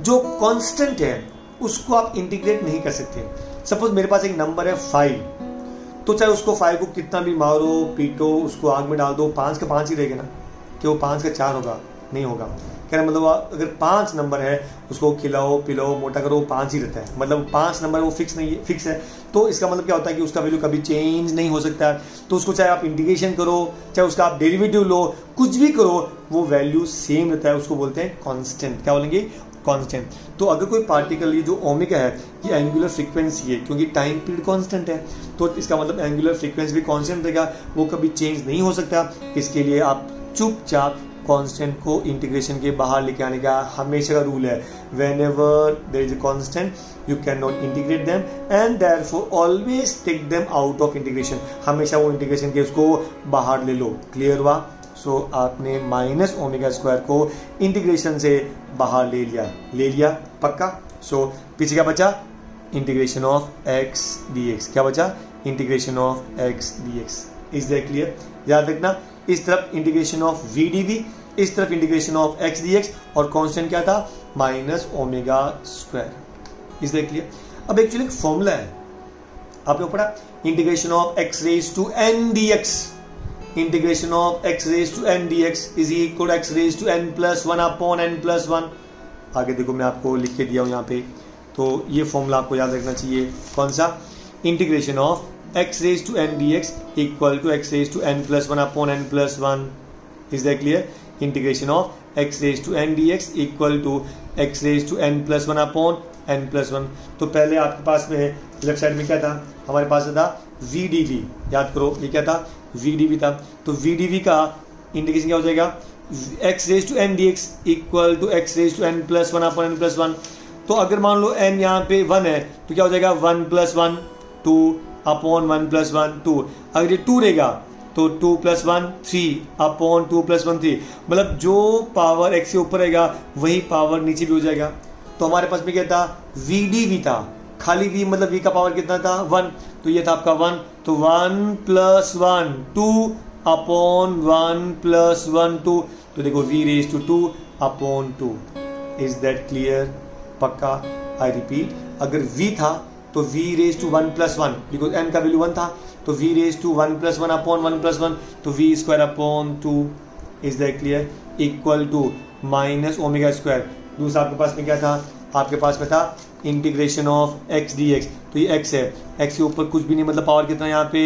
जो constant है उसको आप इंटीग्रेट नहीं कर सकते। सपोज मेरे पास एक नंबर है 5, तो चाहे उसको 5 को कितना भी मारो पीटो, उसको आग में डाल दो, 5 का 5 ही रहेगा ना, कि वो 5 का 4 होगा? नहीं होगा। कहना मतलब अगर 5 नंबर है उसको खिलाओ पिलाओ मोटा करो, 5 ही रहता है, मतलब 5 नंबर वो फिक्स नहीं है, फिक्स है। तो इसका मतलब क्या होता है कि उसका वैल्यू कभी चेंज नहीं हो सकता। तो उसको चाहे आप इंटीग्रेशन करो, चाहे उसका आप डेरिवेटिव लो, कुछ भी करो, वो वैल्यू सेम रहता है, उसको बोलते हैं कांस्टेंट। क्या बोलेंगे? कांस्टेंट। तो अगर कोई पार्टिकल, ये जो ओमेगा है ये एंगुलर फ्रीक्वेंसी है, क्योंकि टाइम पीरियड कांस्टेंट है, तो इसका मतलब एंगुलर फ्रीक्वेंसी भी कांस्टेंट रहेगा, वो कभी चेंज नहीं हो सकता। इसके लिए आप चुपचाप कांस्टेंट को इंटीग्रेशन के बाहर लेके आने का हमेशा का रूल है। Whenever there is a constant you can not integrate them and therefore always take them out of integration, हमेशा वो इंटीग्रेशन के उसको बाहर ले लो। क्लियर हुआ? सो आपने माइनस ओमेगा स्क्वायर को इंटीग्रेशन से बाहर ले लिया पक्का। सो पीछे क्या बचा? Integration of x d x. क्या बचा? Integration of x d x. Is that clear? याद रखना, इस तरफ integration of we D v, इस तरफ integration of x d x, और कांस्टेंट क्या था? Minus omega square. Is that clear? अब एक्चुअली एक फॉर्मूला है आपने पढ़ा, integration of x raise to n d x, integration of x raise to n d x is equal x raise to n plus one upon n plus one. आगे देखो मैं आपको लिख के दिया हूं यहाँ पे, तो ये फॉर्मूला आपको याद रखना चाहिए। कौन सा? Integration of x raised to n dx equal to x raised to n plus 1 upon n plus 1. Is that clear? Integration of x raised to n dx equal to x raised to n plus 1 upon n plus 1. तो पहले आपके पास में left side में क्या था? हमारे पास था v dv। याद करो ये क्या था? v dv था। तो v dv का इंटीग्रेशन क्या हो जाएगा? x raised to n dx equal to x raised to n plus 1 upon n plus 1. तो अगर मान लो n यहाँ पे 1 है तो क्या हो जाएगा? 1 plus 1 2 अपॉन 1 प्लस 1 2। अगर ये 2 रहेगा तो 2 प्लस 1 3 अपॉन 2 प्लस 1 3। मतलब जो पावर x के ऊपर रहेगा वही पावर नीचे भी हो जाएगा। तो हमारे पास में क्या था? वी डी वी था, खाली v मतलब v का पावर कितना था? 1। तो ये था आपका 1, तो 1 प्लस 1 2 अपॉन 1 प्लस 1 2। तो देखो v raise to 2 upon 2। Is that clear? पक्का? आई रिपीट, अगर v था तो v raise to 1 plus 1, because n का वैल्यू 1 था, तो v raise to 1 plus 1 upon 1 plus 1, तो v square upon 2। Is that clear? Equal to minus omega square. दूसरा आपके पास में क्या था? आपके पास में था integration of x d x. तो ये x है, x के ऊपर कुछ भी नहीं, मतलब पावर कितना यहाँ पे?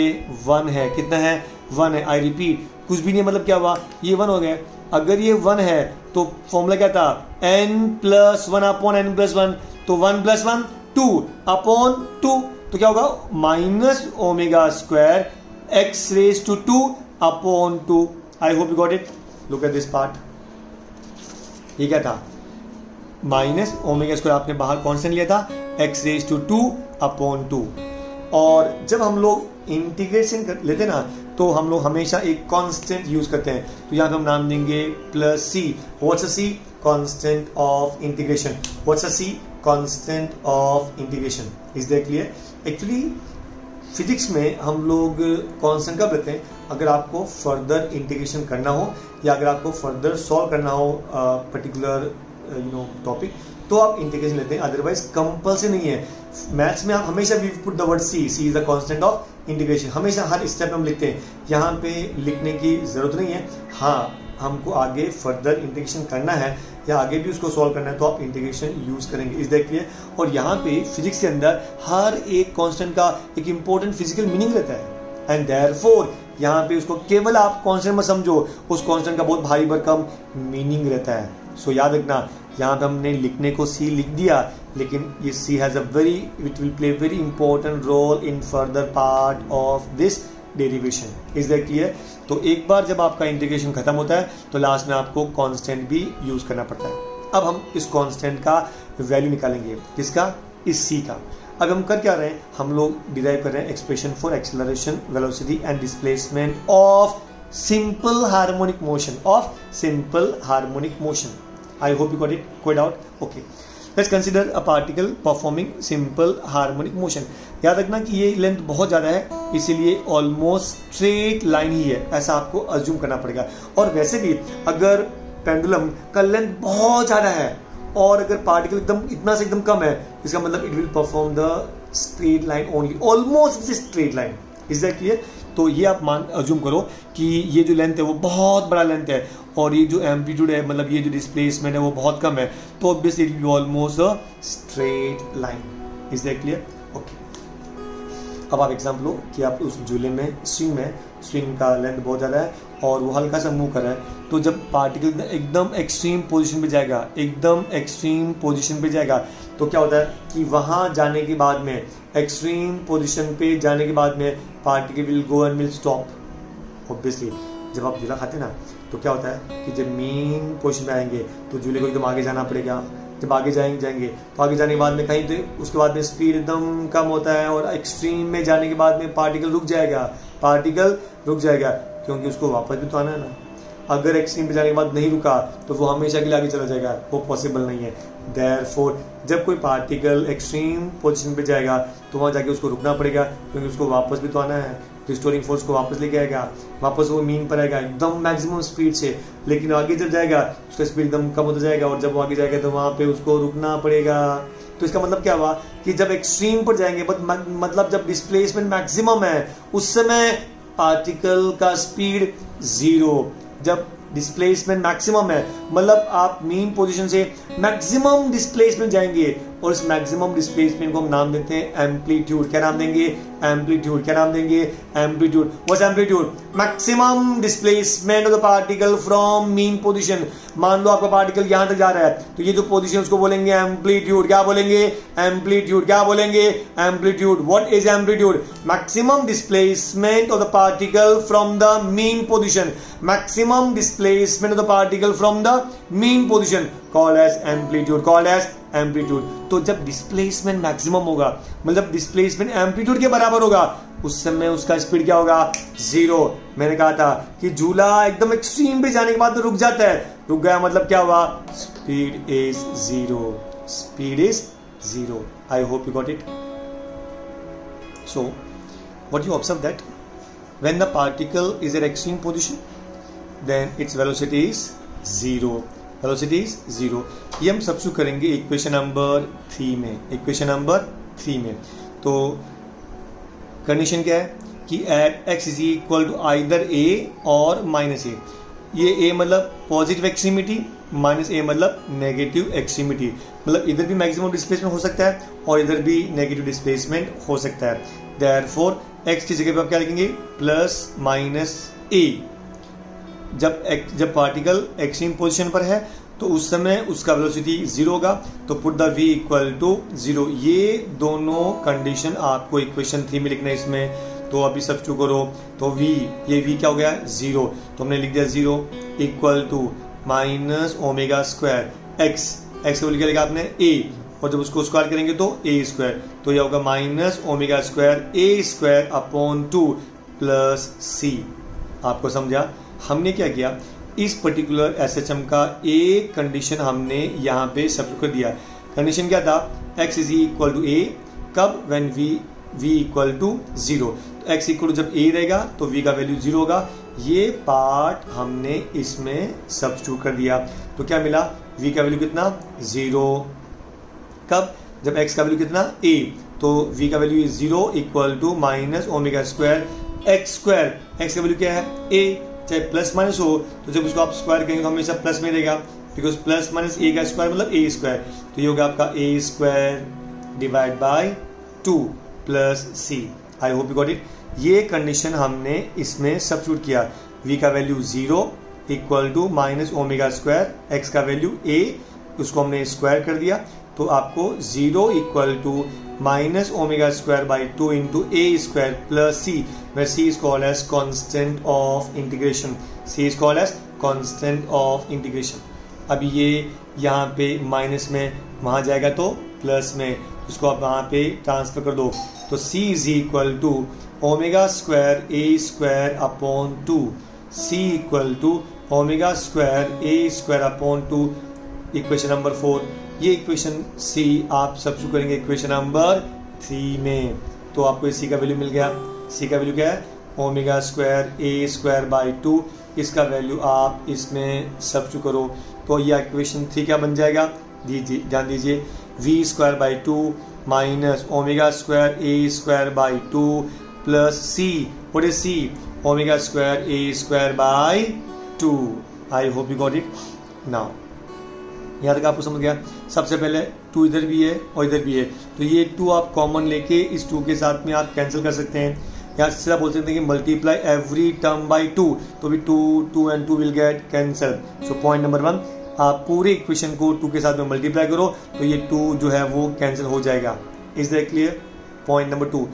1 है। कितना है? 1 है। आई रिपीट, कुछ भी नहीं मतलब क्या हुआ? ये 1 हो गया। अगर ये 1 है तो फॉर्मूला क्या था? n plus 1 upon n plus 1। तो 1 प्लस 1 2 अपॉन 2, तो क्या होगा? Minus omega square x raise to 2 upon 2। I hope you got it. Look at this part. ये क्या था? माइनस ओमेगा स्क्वायर आपने बाहर कांस्टेंट लिया था, एक्स रेज टू 2 अपॉन 2। और जब हम लोग इंटीग्रेशन कर लेते ना तो हम लोग हमेशा एक कांस्टेंट यूज करते हैं। तो यहाँ पे हम नाम देंगे plus c. What's a c? Constant of integration. What's a c? Constant of integration. Is that clear? Actually physics में हम लोग कांस्टेंट कब लेते हैं? अगर आपको फर्दर इंटीग्रेशन करना हो या अगर आपको फर्दर सॉल्व करना हो पर्टिकुलर टॉपिक, तो आप इंटीग्रेशन लेते हैं, अदरवाइज कंपल्सरी नहीं है। मैथ्स में आप हमेशा we put the word c. C is the constant of integration. हमेशा हर स्टेप में हम लिखते हैं, यहाँ पे लिखने की जरूरत नहीं है। हाँ, हमको आगे फर्दर इंटीग्रेशन करना है या आगे भी उसको सॉल्व करना है तो आप इंटीग्रेशन यूज करेंगे। Is that clear? और यहाँ पे फिजिक्स के अंदर हर एक कांस्टेंट का एक इंपॉर्टेंट फिजिकल मीनिंग रहता है एंड देयरफॉर यहाँ पे उसको केवल आप कांस्टेंट मत समझो, उस कांस्टेंट का बहुत भारी भरकम मीनिंग रहता है। सो याद रखना, यहाँ पे हमने लिखने को सी लिख दिया, लेकिन ये C has a very, it will play very important role in further part of this derivation. Is that clear? तो एक बार जब आपका इंटीग्रेशन खत्म होता है तो लास्ट में आपको कांस्टेंट भी यूज करना पड़ता है। अब हम इस कांस्टेंट का वैल्यू निकालेंगे। किसका? इस सी का। अब हम कर क्या रहे हैं? हम लोग डिराइव कर रहे हैं expression for acceleration, velocity and displacement of simple harmonic motion. Of simple harmonic motion. I hope you got it. कोई doubt? Okay, let's consider a particle performing simple harmonic motion. याद रखना कि ये लेंथ बहुत ज्यादा है, इसीलिए ऑलमोस्ट स्ट्रेट लाइन ही है, ऐसा आपको अज्यूम करना पड़ेगा। और वैसे भी अगर पेंडुलम का लेंथ बहुत ज्यादा है और अगर पार्टिकल एकदम इतना से एकदम कम है, इसका मतलब it will perform the straight line only, almost straight line. Is that clear? तो ये आप अज्यूम करो कि ये जो लेंथ है वो बहुत बड़ा लेंथ है और ये जो एम्पलीट्यूड है, मतलब ये जो डिस्प्लेसमेंट है वो बहुत कम है, तो obviously it will be almost a straight line. Is that clear? Okay, अब आप एग्जाम्पल लो कि आप उस झूले में स्विंग का लेंथ बहुत ज़्यादा है और वो हल्का सा मूव कर रहा है, तो जब पार्टिकल एकदम एक्सट्रीम पोजीशन पे जाएगा, एकदम एक्सट्रीम पोजीशन पे जाएगा, तो क्या होता है कि वहाँ जाने के बाद में, एक्सट्रीम पोजीशन पे जाने के बाद में particle will go and will stop. Obviously जब आप झूला खाते हैं ना तो क्या होता है कि जब मीन पोजीशन में आएंगे तो झूले को एकदम आगे जाना पड़ेगा। जब आगे जाएंगे तो आगे जाने के बाद में कहीं तो उसके बाद में स्पीड एकदम कम होता है और एक्सट्रीम में जाने के बाद में पार्टिकल रुक जाएगा क्योंकि उसको वापस भी तो आना है ना। अगर एक्सट्रीम पे जाने के बाद नहीं रुका तो वो हमेशा के लिए आगे चला जाएगा, वो पॉसिबल नहीं है। देयरफॉर जब कोई पार्टिकल एक्सट्रीम पोजीशन पे जाएगा तो वहां जाके उसको रुकना पड़ेगा क्योंकि उसको वापस भी तो आना है। रिस्टोरिंग फोर्स को वापस लेके आएगा, वापस वो मीन पर आएगा एकदम मैक्सिमम स्पीड से। लेकिन आगे जब जाएगा उसका स्पीड एकदम कम होता जाएगा और जब वो आगे जाएगा तो वहां पे उसको रुकना पड़ेगा। तो इसका मतलब क्या हुआ कि जब एक्सट्रीम पर जाएंगे मतलब जब डिस्प्लेसमेंट मैक्सिमम है उस समय पार्टिकल का स्पीड 0। जब डिस्प्लेसमेंट मैक्सिमम है मतलब आप मीन पोजीशन से मैक्सिमम डिस्प्लेसमेंट जाएंगे और इस मैक्सिमम डिस्प्लेसमेंट को हम नाम देते हैं एम्पलीट्यूड। क्या नाम देंगे? एम्पलीट्यूड। क्या नाम देंगे? Amplitude. What's amplitude? Maximum displacement of the particle from mean position. मान लो आपका पार्टिकल यहां तक जा रहा है तो ये जो पोजीशन उसको बोलेंगे एम्पलीट्यूड। क्या बोलेंगे? एम्पलीट्यूड। क्या बोलेंगे? Amplitude. What is amplitude? Maximum displacement of the particle from the mean position. Maximum displacement of the particle from the mean position called as amplitude. Called as amplitude. तो जब displacement maximum होगा मतलब displacement amplitude के बराबर होगा उस समय उसका स्पीड क्या होगा? 0। मैंने कहा था कि झूला एकदम एक्सट्रीम पे जाने के बाद तो रुक जाता है, रुक गया मतलब क्या हुआ? Speed is 0। Speed is 0। I hope you got it. So what you observe that when the particle is at extreme position then its velocity is 0। Velocity is 0। ये हम सब्स्टिट्यूट करेंगे इक्वेशन नंबर 3 में। इक्वेशन नंबर 3 में तो condition क्या है कि at x is equal to either a और माइनस a। ये a मतलब पॉजिटिव एक्सट्रीमिटी, माइनस a मतलब नेगेटिव एक्सट्रीमिटी। मतलब इधर भी मैक्सिमम डिस्प्लेसमेंट हो सकता है और इधर भी नेगेटिव डिस्प्लेसमेंट हो सकता है। देयरफॉर x की जगह पे आप क्या लिखेंगे? Plus minus a। जब पार्टिकल एक्सट्रीम पोजीशन पर है तो उस समय उसका वेलोसिटी 0 होगा तो put the v equal to 0। ये दोनों कंडीशन आपको इक्वेशन 3 में लिखना है इसमें। तो अभी सब्स्टिट्यूट करो तो v, ये v क्या हो गया? 0। तो हमने लिख दिया 0 equal to minus omega square x का वैल्यू क्या लिखा आपने? a। और जब उसको स्क्वायर करेंगे तो a स्क्वायर, तो यह होगा minus omega square a square upon 2 plus c। आपको समझा? हमने क्या किया, इस पर्टिकुलर SHM का एक कंडीशन हमने यहाँ पे सब्स्टिट्यूट कर दिया। कंडीशन क्या था? x is equal to a। कब? When v equal to 0। तो x इक्वल टू जब a रहेगा तो v का वैल्यू 0 होगा। ये पार्ट हमने इसमें सब्स्टिट्यूट कर दिया तो क्या मिला? v का वैल्यू कितना? 0। कब? जब x का वैल्यू कितना? a। तो v का value 0 equal to minus omega square x square. x का वैल्यू क्या है? a। चाहे प्लस माइनस हो तो जब उसको आप स्क्वायर करेंगे तो हमेशा प्लस में रहेगा बिकॉज प्लस माइनस a का स्क्वायर मतलब a स्क्वायर। तो ये होगा आपका a square divide by 2 plus c। I hope you got it. ये कंडीशन हमने इसमें सब्स्टिट्यूट किया। v का value 0 equal to minus omega square, x का वैल्यू a, उसको हमने स्क्वायर कर दिया तो आपको 0 equal to minus omega square by 2 into a square plus c, where c is called as constant of integration। c is called as constant of integration। अब ये यहाँ पे माइनस में वहाँ जाएगा तो प्लस में, उसको आप वहाँ पे ट्रांसफर कर दो तो c is equal to omega square a square upon 2। c equal to omega square a square upon 2। Equation number 4। ये इक्वेशन c आप सब्स्टिट्यूट करेंगे इक्वेशन नंबर 3 में तो आपको c का वैल्यू मिल गया। c का वैल्यू क्या है? Omega square a square by 2। इसका वैल्यू आप इसमें सब्स्टिट्यूट करो तो यह इक्वेशन 3 क्या बन जाएगा? ध्यान दीजिए v square by 2 minus omega square a square by 2 plus c। What is c? Omega square a square by 2। I hope you got it. Now यहाँ तक आपको समझ गया। सबसे पहले 2 इधर भी है और इधर भी है तो ये 2 आप कॉमन लेके इस 2 के साथ में आप कैंसिल कर सकते हैं। यहाँ सीधा बोल सकते हैं कि मल्टीप्लाई एवरी टर्म बाई 2 तो भी 2 and 2 will get cancel. So point number 1, आप पूरे इक्वेशन को 2 के साथ में मल्टीप्लाई करो तो ये 2 जो है वो कैंसिल हो जाएगा। Is that clear? Point number 2,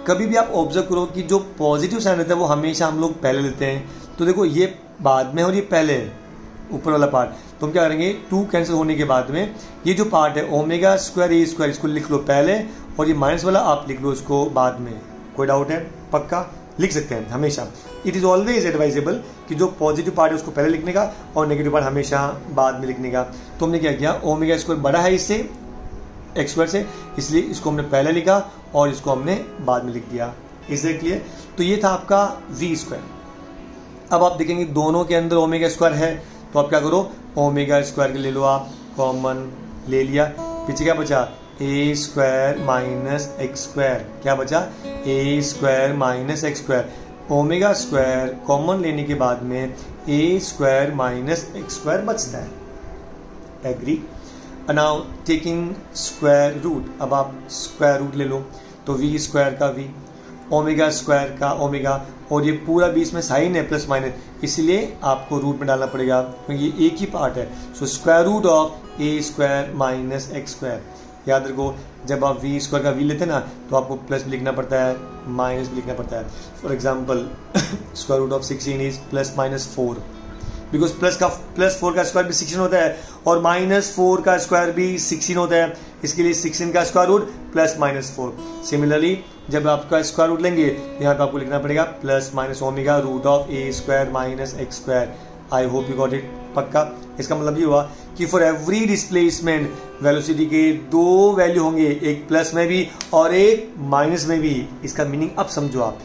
कभी भी आप ऑब्जर्व करो कि जो पॉजिटिव साइन रहता है वो हमेशा हम लोग पहले लेते हैं। तो देखो ये बाद में और ये पहले ऊपर वाला पार्ट। तो हम क्या करेंगे, 2 कैंसिल होने के बाद में ये जो पार्ट है ओमेगा स्क्वायर ए स्क्वायर, इसको लिख लो पहले, और ये माइनस वाला आप लिख लो इसको बाद में। कोई डाउट है? पक्का लिख सकते हैं हमेशा। इट इज ऑलवेज एडवाइजेबल कि जो पॉजिटिव पार्ट है उसको पहले लिखने का और नेगेटिव पार्ट हमेशा बाद में लिखने का। तो हमने क्या किया, ओमेगा स्क्वायर बड़ा है इससे एक्स स्क्वायर से, इसलिए इसको हमने पहले लिखा और इसको हमने बाद में लिख दिया। Is that clear? तो ये था आपका वी स्क्वायर। अब आप देखेंगे दोनों के अंदर ओमेगा स्क्वायर है, तो आप क्या करो, ओमेगा स्क्वायर ले लो, आप कॉमन ले लिया, पीछे क्या बचा, A square minus x square. क्या बचा, A square minus x square. Omega square common लेने के बाद में A square minus x square बचता है। Agree? Now taking square root, अब आप स्क्वायर रूट ले लो, तो वी स्क्वायर का वी, ओमेगा स्क्वायर का ओमेगा, और ये पूरा बीच में साइन है प्लस माइनस, इसलिए आपको रूट में डालना पड़ेगा क्योंकि ये एक ही पार्ट है। So square root of A square minus x square. याद रखो जब आप वी स्क्वायर का वी लेते हैं ना, तो आपको प्लस भी लिखना पड़ता है, माइनस भी लिखना पड़ता है। For example square root of 16 is plus minus 4, because plus 4 का स्क्वायर भी 16 होता है और माइनस 4 का स्क्वायर भी 16 होता है, इसके लिए 16 का square root plus minus 4। Similarly जब आपका स्क्वायर रूट लेंगे यहाँ पे आपको लिखना पड़ेगा plus minus omega root of A square minus x square. I hope you got it. पक्का? इसका मतलब ये हुआ कि फॉर एवरी डिस्प्लेसमेंट वेलोसिटी के 2 वैल्यू होंगे, एक प्लस में भी और एक माइनस में भी। इसका मीनिंग अब समझो आप,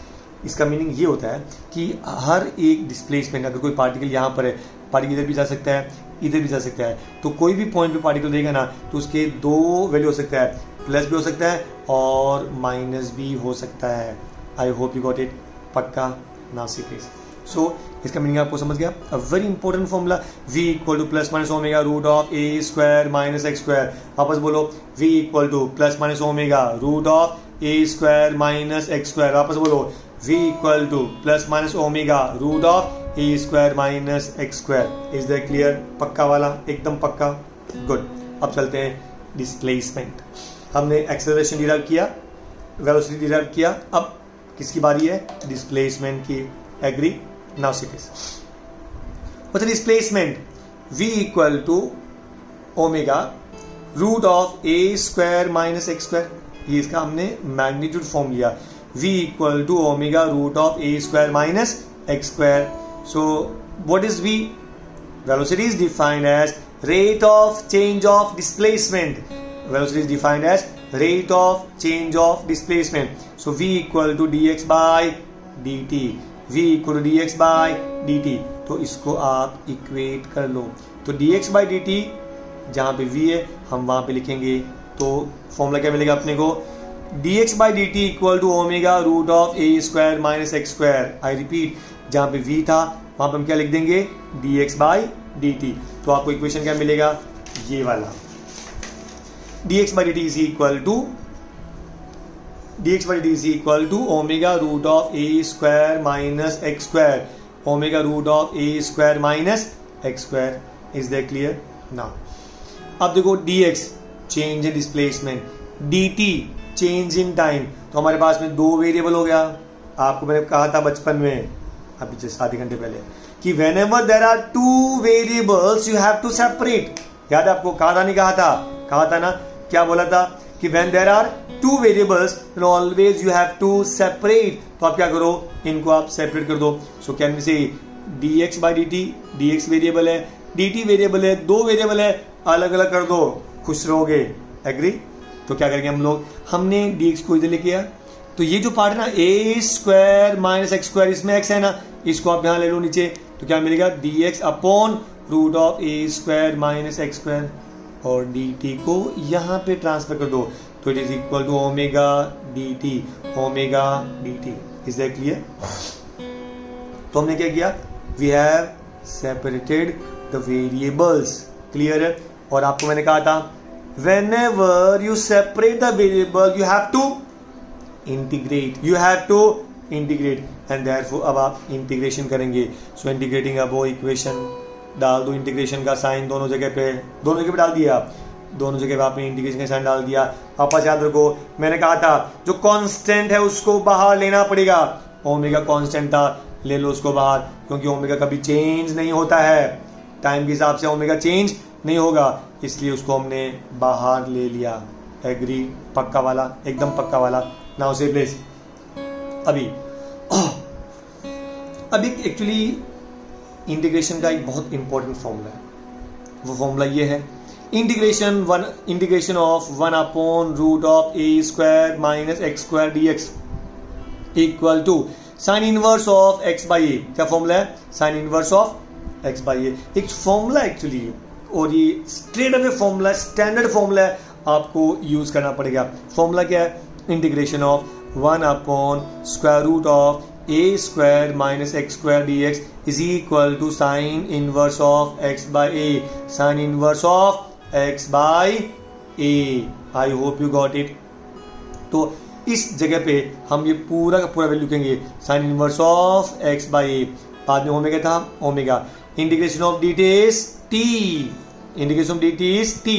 इसका मीनिंग ये होता है कि हर एक डिस्प्लेसमेंट, अगर कोई पार्टिकल यहाँ पर है, पार्टिकल इधर भी जा सकता है, इधर भी जा सकता है, तो कोई भी पॉइंट पे पार्टिकल देगा ना, तो उसके 2 वैल्यू हो सकता है, प्लस भी हो सकता है और माइनस भी हो सकता है। I hope you got it. पक्का? Now see please. सो इसका मीनिंग आपको समझ गया। A very important formula, v equal to plus minus omega root of A square minus x square. वापस बोलो, v equal to plus minus omega root of A square minus x square. वापस बोलो, v equal to plus minus omega root of A square minus x square. Is that clear? पक्का वाला, एकदम पक्का। Good. अब चलते हैं डिस्प्लेसमेंट। हमने एक्सेलरेशन डिराइव किया, वेलोसिटी डिराइव किया, अब किसकी बारी है, डिस्प्लेसमेंट की। Agree? Now see this. What's the displacement? V equal to omega root of a square minus x square. ये इसका हमने मैग्नीट्यूड फॉर्म लिया। V equal to omega root of a square minus x square. So what is V? Velocity is defined as rate of change of displacement. Velocity is defined as rate of change of displacement. So V equal to dx by dt. v equal to d x by D t. तो इसको आप equate कर लो, तो dx by D T जहाँ पे v है हम वहाँ पे लिखेंगे, तो फॉर्मूला क्या मिलेगा अपने को, dx by D t equal to omega root of A square minus x square. I repeat, जहाँ पे v था वहाँ पे हम क्या लिख देंगे, dx बाई डी टी। तो आपको इक्वेशन क्या मिलेगा, ये वाला, dx by D t is equal to dx by dt is equal to omega root of a square minus x square, omega root of a square minus x square. Is that clear? Now अब देखो dx change in displacement, dt change in time। तो हमारे पास में 2 variable हो गया। आपको मैंने कहा था बचपन में, अभी जस्ट आधे घंटे पहले, कि whenever there are 2 variables you have to separate। याद है आपको, कहा था नहीं कहा था ना, क्या बोला था कि when there are 2 variables then always you have to separate। तो आप क्या करो, इनको आप सेपरेट कर दो। सो कैन वी से dx by dt, dx variable है, dt वेरिएबल है, 2 वेरिएबल है, अलग अलग कर दो, खुश रहोगे। एग्री? तो क्या करेंगे हम लोग, हमने dx को इधर लेके आया, तो ये जो पार्ट है ना ए स्क्वायर माइनस एक्स स्क्वायर, इसमें x है ना, इसको आप यहाँ ले लो नीचे, तो क्या मिलेगा, dx upon root of A square minus x square, और dt को यहाँ पे ट्रांसफर कर दो, तो it is equal to omega dt, omega dt। Is that clear? तो हमने क्या किया, we have separated the variables. Clear है? और आपको मैंने कहा था whenever you separate the variable you have to integrate, and therefore अब आप इंटीग्रेशन करेंगे। सो इंटीग्रेटिंग अब वो इक्वेशन डाल दो, इंटीग्रेशन का साइन दोनों जगह पे डाल दिया, दोनों जगह पे आपने इंटीग्रेशन का साइन डाल दिया। वापस याद रखो, मैंने कहा था जो कांस्टेंट है उसको बाहर लेना पड़ेगा, ओमेगा कांस्टेंट था, ले लो उसको बाहर, क्योंकि ओमेगा कभी चेंज नहीं होता है, टाइम के हिसाब से ओमेगा चेंज नहीं होगा, इसलिए उसको हमने बाहर ले लिया। एग्री, पक्का वाला, एकदम पक्का वाला। नाउ से प्लीज अभी एक्चुअली इंटीग्रेशन का एक बहुत इंपॉर्टेंट फॉर्मूला है। वो फॉर्मूला ये है, इंटीग्रेशन ऑफ 1/रूट of A square minus x square dx equal to sine inverse of x by A. क्या फॉर्मूला है? Sine inverse of x by A. एक फॉर्मूला एक्चुअली, और ये straight away formula, standard formula है, आपको use करना पड़ेगा। फॉर्मूला क्या है? इंटीग्रेशन ऑफ 1/√ऑफ a square minus x square dx is equal to sine inverse of x by A. Sine inverse of x by A. I hope you got it. तो इस जगह पे हम ये पूरा का पूरा वैल्यू लिखेंगे, sine inverse of x by A. बाद में ओमेगा था, omega integration of dt is t, integration of dt is t,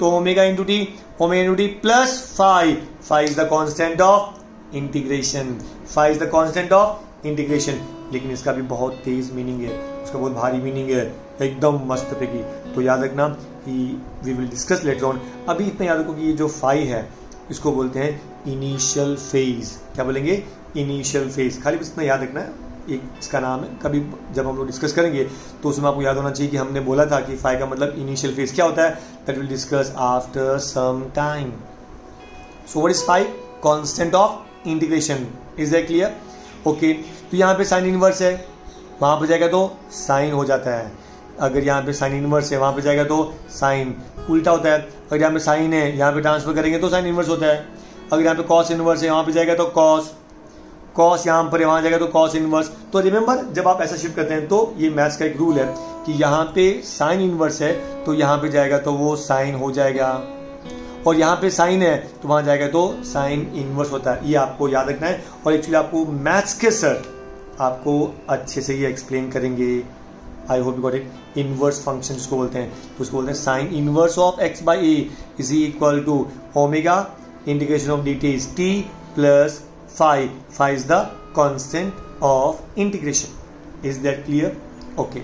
तो omega into T, omega into T plus five. Five is the constant of integration, five is the constant of integration. लेकिन इसका भी बहुत तेज meaning है, उसका बहुत भारी meaning है, एकदम मस्त पे की। तो याद रखना कि we will discuss later on. अभी इतना याद रखो कि ये जो फाइव है इसको बोलते हैं इनिशियल फेज। क्या बोलेंगे? Initial phase. खाली बस इतना याद रखना है, एक इसका नाम है। कभी जब हम लोग डिस्कस करेंगे तो उसमें आपको याद होना चाहिए कि हमने बोला था कि फाइव का मतलब इनिशियल फेज क्या होता है। That will discuss after some time. So what is five? Constant of integration. Is that clear? Okay. तो यहाँ पे साइन इनवर्स है, वहां पे जाएगा तो साइन हो जाता है। अगर यहाँ पे साइन इनवर्स है, वहां पे जाएगा तो साइन उल्टा होता है। अगर यहाँ पे साइन है, यहाँ पे ट्रांसफर करेंगे तो साइन इनवर्स होता है। अगर यहाँ पे कॉस इनवर्स है, वहां पे जाएगा तो कॉस, कॉस यहाँ पर है, वहां जाएगा तो कॉस इनवर्स। तो रिमेंबर, जब आप ऐसा शिफ्ट करते हैं तो ये मैथ्स का एक रूल है कि यहाँ पे साइन इनवर्स है तो यहाँ पे जाएगा तो वो साइन हो जाएगा, और यहाँ पे साइन है तो वहां जाएगा तो साइन इनवर्स होता है। ये आपको याद रखना है। और एक्चुअली आपको मैथ्स के सर आपको अच्छे से ये एक्सप्लेन करेंगे। I hope you got it. Inverse function जिसको बोलते हैं, तो उसको बोलते हैं sine inverse of x by a is equal to omega integration of dt is t plus five. Five is the constant of integration. Is that clear? Okay.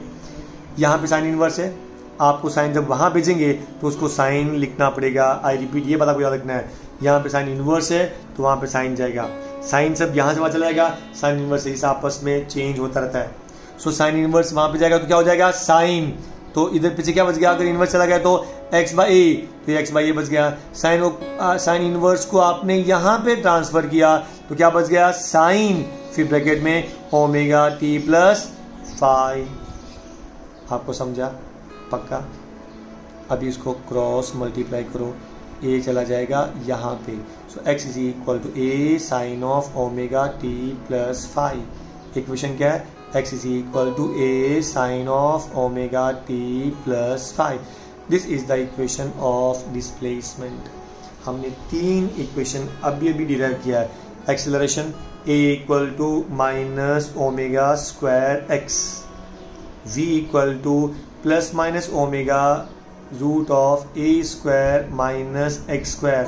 यहाँ पे sine inverse है, आपको साइन जब वहां भेजेंगे तो उसको साइन लिखना पड़ेगा। आई रिपीट, ये बात आपको याद रखना है। यहाँ पे साइन इनवर्स है तो वहां पे साइन जाएगा, साइन सब यहां से वहां चला जाएगा, साइन इनवर्स इस आपस में चेंज होता रहता है। सो साइन इनवर्स वहां पे जाएगा तो क्या हो जाएगा? साइन। तो इधर पीछे क्या बच गया? अगर इनवर्स चला गया तो x बाई ए, तो x बाई ए बच गया। साइन इनवर्स को आपने यहां पे ट्रांसफर किया तो क्या बच गया? साइन, फिर ब्रैकेट में ओमेगा टी प्लस फाइव। आपको समझा? पक्का? अभी इसको क्रॉस मल्टीप्लाई करो, ए चला जाएगा यहाँ पे। So x is equal to a sine of omega t plus five. Equation क्या है? x is equal to a sine of omega t plus five. This is the equation of displacement. हमने तीन equation अभी derive किया है। Acceleration a equal to minus omega square x, v equal to plus minus omega root of A square minus x square,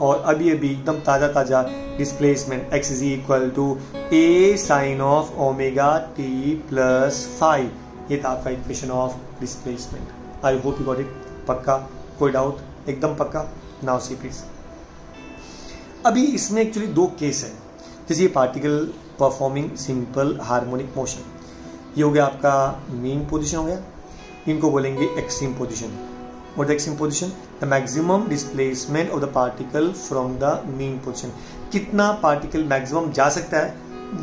और अभी एकदम ताजा ताजा displacement x is equal to a sine of omega t plus five. ये था आपका equation of displacement. I hope you got it. पक्का? कोई डाउट? एकदम पक्का। Now see please. अभी इसमें एक्चुअली दो केस है। जैसे ये particle performing simple harmonic motion, ये हो गया आपका मीन पोजीशन हो गया, इनको बोलेंगे extreme position. What is the extreme position? The maximum displacement of the particle from the mean position. कितना पार्टिकल मैक्सिमम जा सकता है,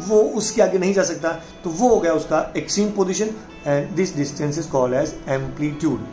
वो उसके आगे नहीं जा सकता, तो वो हो गया उसका extreme position. And this distance is called as amplitude.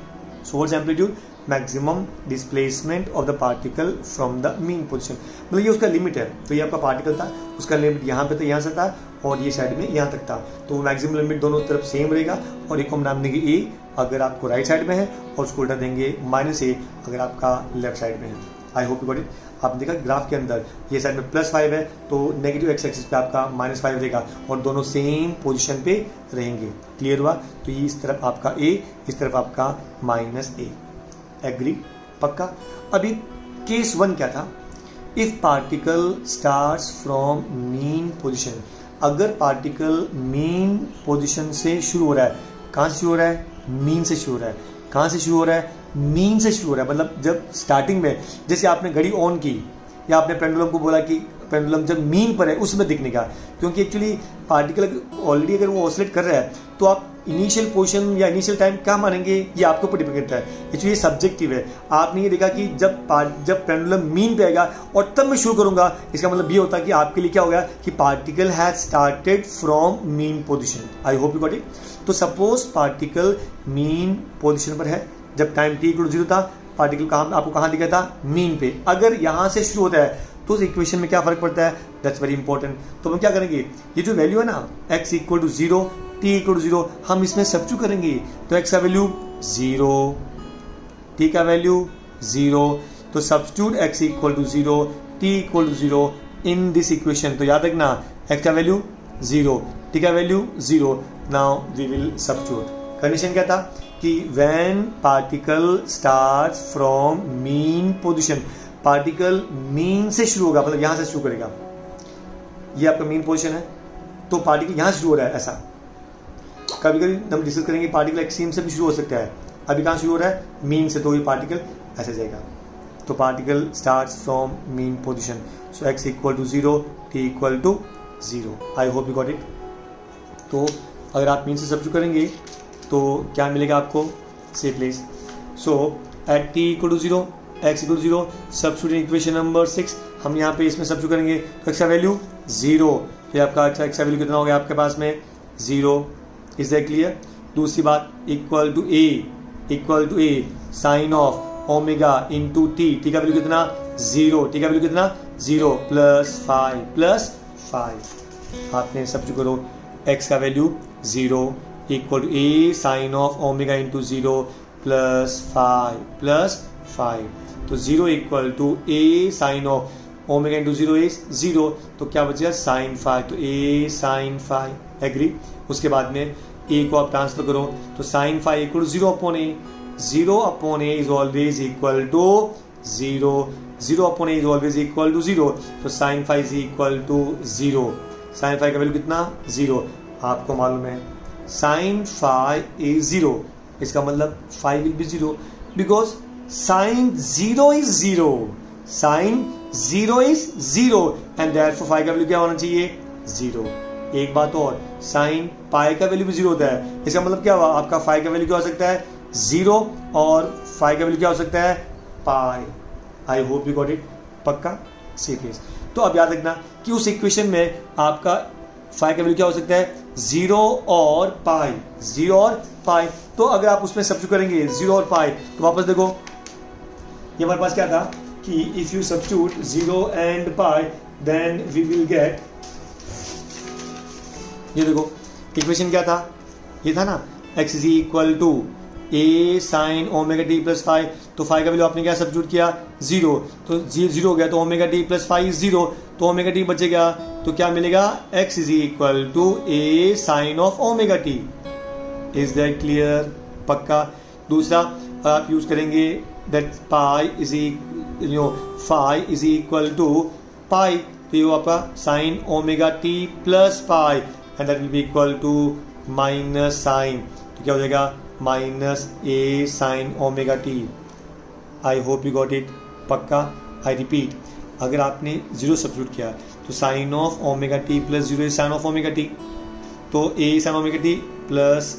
So what is amplitude? Maximum displacement of the particle from the mean position. मतलब ये उसका लिमिट है। तो ये आपका पार्टिकल था, उसका लिमिट यहाँ पे था, यहाँ से था, और ये साइड में यहाँ तक था। तो मैक्सिमम लिमिट दोनों तरफ सेम रहेगा, और एक को हम नाम देंगे ए अगर आपको राइट साइड में है, और उसको उल्टा देंगे माइनस ए अगर आपका लेफ्ट साइड में है। I hope you got it. आपने देखा ग्राफ के अंदर ये साइड में प्लस फाइव है तो नेगेटिव एक्स एक्सिस पे आपका माइनस फाइव रहेगा, और दोनों सेम पोजीशन पे रहेंगे। क्लियर हुआ? तो ये इस तरफ आपका ए, इस तरफ आपका माइनस ए। एग्री? पक्का? अभी केस वन क्या था? If particle starts from mean position, अगर पार्टिकल मीन पोजीशन से शुरू हो रहा है, कहाँ से शुरू हो रहा है? मीन से शुरू हो रहा है। कहाँ से शुरू हो रहा है? मीन से शुरू हो रहा है। मतलब जब स्टार्टिंग में जैसे आपने घड़ी ऑन की या आपने पेंडुलम को बोला कि पेंडुलम जब मीन पर है उसमें दिखने का, क्योंकि एक्चुअली पार्टिकल ऑलरेडी अगर वो ऑसिलेट कर रहा है तो आप इनिशियल पोजीशन या इनिशियल टाइम क्या मानेंगे, ये आपके ऊपर डिपेंड करता है। एक्चुअली ये सब्जेक्टिव है। आपने ये देखा कि जब पेंडुलम मीन पे आएगा और तब मैं शुरू करूंगा, इसका मतलब ये होता है कि आपके लिए क्या होगा कि particle has started from mean position. I hope you got it. तो सपोज पार्टिकल मीन पोजीशन पर है, जब टाइम t = 0 था, पार्टिकल आपको कहाँ दिखा था? मीन पे। अगर यहां से शुरू होता है तो उस इक्वेशन में क्या फर्क पड़ता है? That's very important. तो हम क्या करेंगे, ये जो वैल्यू है ना x = 0, t = 0, हम इसमें सब्स्टिट्यूट करेंगे। तो x का वैल्यू 0, t का वैल्यू 0, तो substitute x = 0, t = 0 in this equation. तो याद रखना x का वैल्यू 0, t का value 0। Now we will substitute. Condition क्या था कि when particle starts from mean position, particle mean से शुरू होगा, मतलब यहां से शुरू करेगा। ये आपका मीन पोजीशन है, तो पार्टिकल यहां से शुरू हो रहा है। ऐसा कभी कभी हम डिस्कस करेंगे, पार्टिकल एक्सट्रीम से भी शुरू हो सकता है। अभी कहां शुरू हो रहा है? मीन से, तो ये पार्टिकल ऐसे जाएगा। तो particle starts from mean position. So x = 0, t = 0। I hope you got it. तो अगर आप मीन से सब्स्टिट्यूट करेंगे तो क्या मिलेगा आपको? See please. So at t = 0, x = 0, substitute in equation number 6। हम यहाँ पे इसमें सब्स्टिट्यूट करेंगे तो x का वैल्यू 0, फिर आपका x का वैल्यू कितना हो गया आपके पास में? 0। Is that clear? दूसरी बात, equal to a sine of omega into t का वैल्यू कितना? 0, t का वैल्यू कितना? 0 +5 आपने सब्स्टिट्यूट करो, x का value 0 equal to a sine of omega into 0 +5 तो 0 equal to a sine of omega into 0 is 0, तो क्या बचेगा? साइन 5, तो a साइन 5। एग्री? उसके बाद में a को आप ट्रांसफर करो तो sine 5 equal to 0/a, 0/a is always equal to 0, 0/a is always equal to 0, तो sine 5 is equal to 0। Sine 5 का वैल्यू कितना? 0। आपको मालूम है साइन 5 इज 0, इसका मतलब 5 will be 0 because sine 0 is 0, sine 0 is 0 and therefore 5 का value क्या होना चाहिए? 0। एक बात और, साइन पाई का वैल्यू भी 0 होता है, इसका मतलब क्या हुआ? आपका 5 का वैल्यू क्या हो सकता है? 0 और 5 का वैल्यू क्या हो सकता है? Pi. I hope you got it. पक्का? सीरियस? तो अब याद रखना कि उस इक्वेशन में आपका 5 का वैल्यू क्या हो सकता है? 0 और पाई, 0 और पाई। तो अगर आप उसमें सब्स्टिट्यूट करेंगे 0 और पाई, तो वापस देखो ये हमारे पास क्या था कि if you substitute 0 and pi then we will get, ये देखो इक्वेशन क्या था? ये था ना x is equal to a sine omega t plus 5, तो 5 का वैल्यू आपने क्या सब्स्टिट्यूट किया? 0, तो 0 हो गया, तो ओमेगा t प्लस 5 0, तो ओमेगा t बचेगा, तो क्या मिलेगा? x is equal to a sine of omega t। Is that clear? पक्का? दूसरा आप यूज करेंगे that pi is phi is equal to pi, तो ये आपका sine omega t plus pi and that will be equal to minus sine, तो क्या हो जाएगा? Minus a sine omega t। I hope you got it. पक्का? I repeat, अगर आपने 0 सब्स्टिट्यूट किया तो sine of omega t plus 0 sine of omega t, तो a sine omega t plus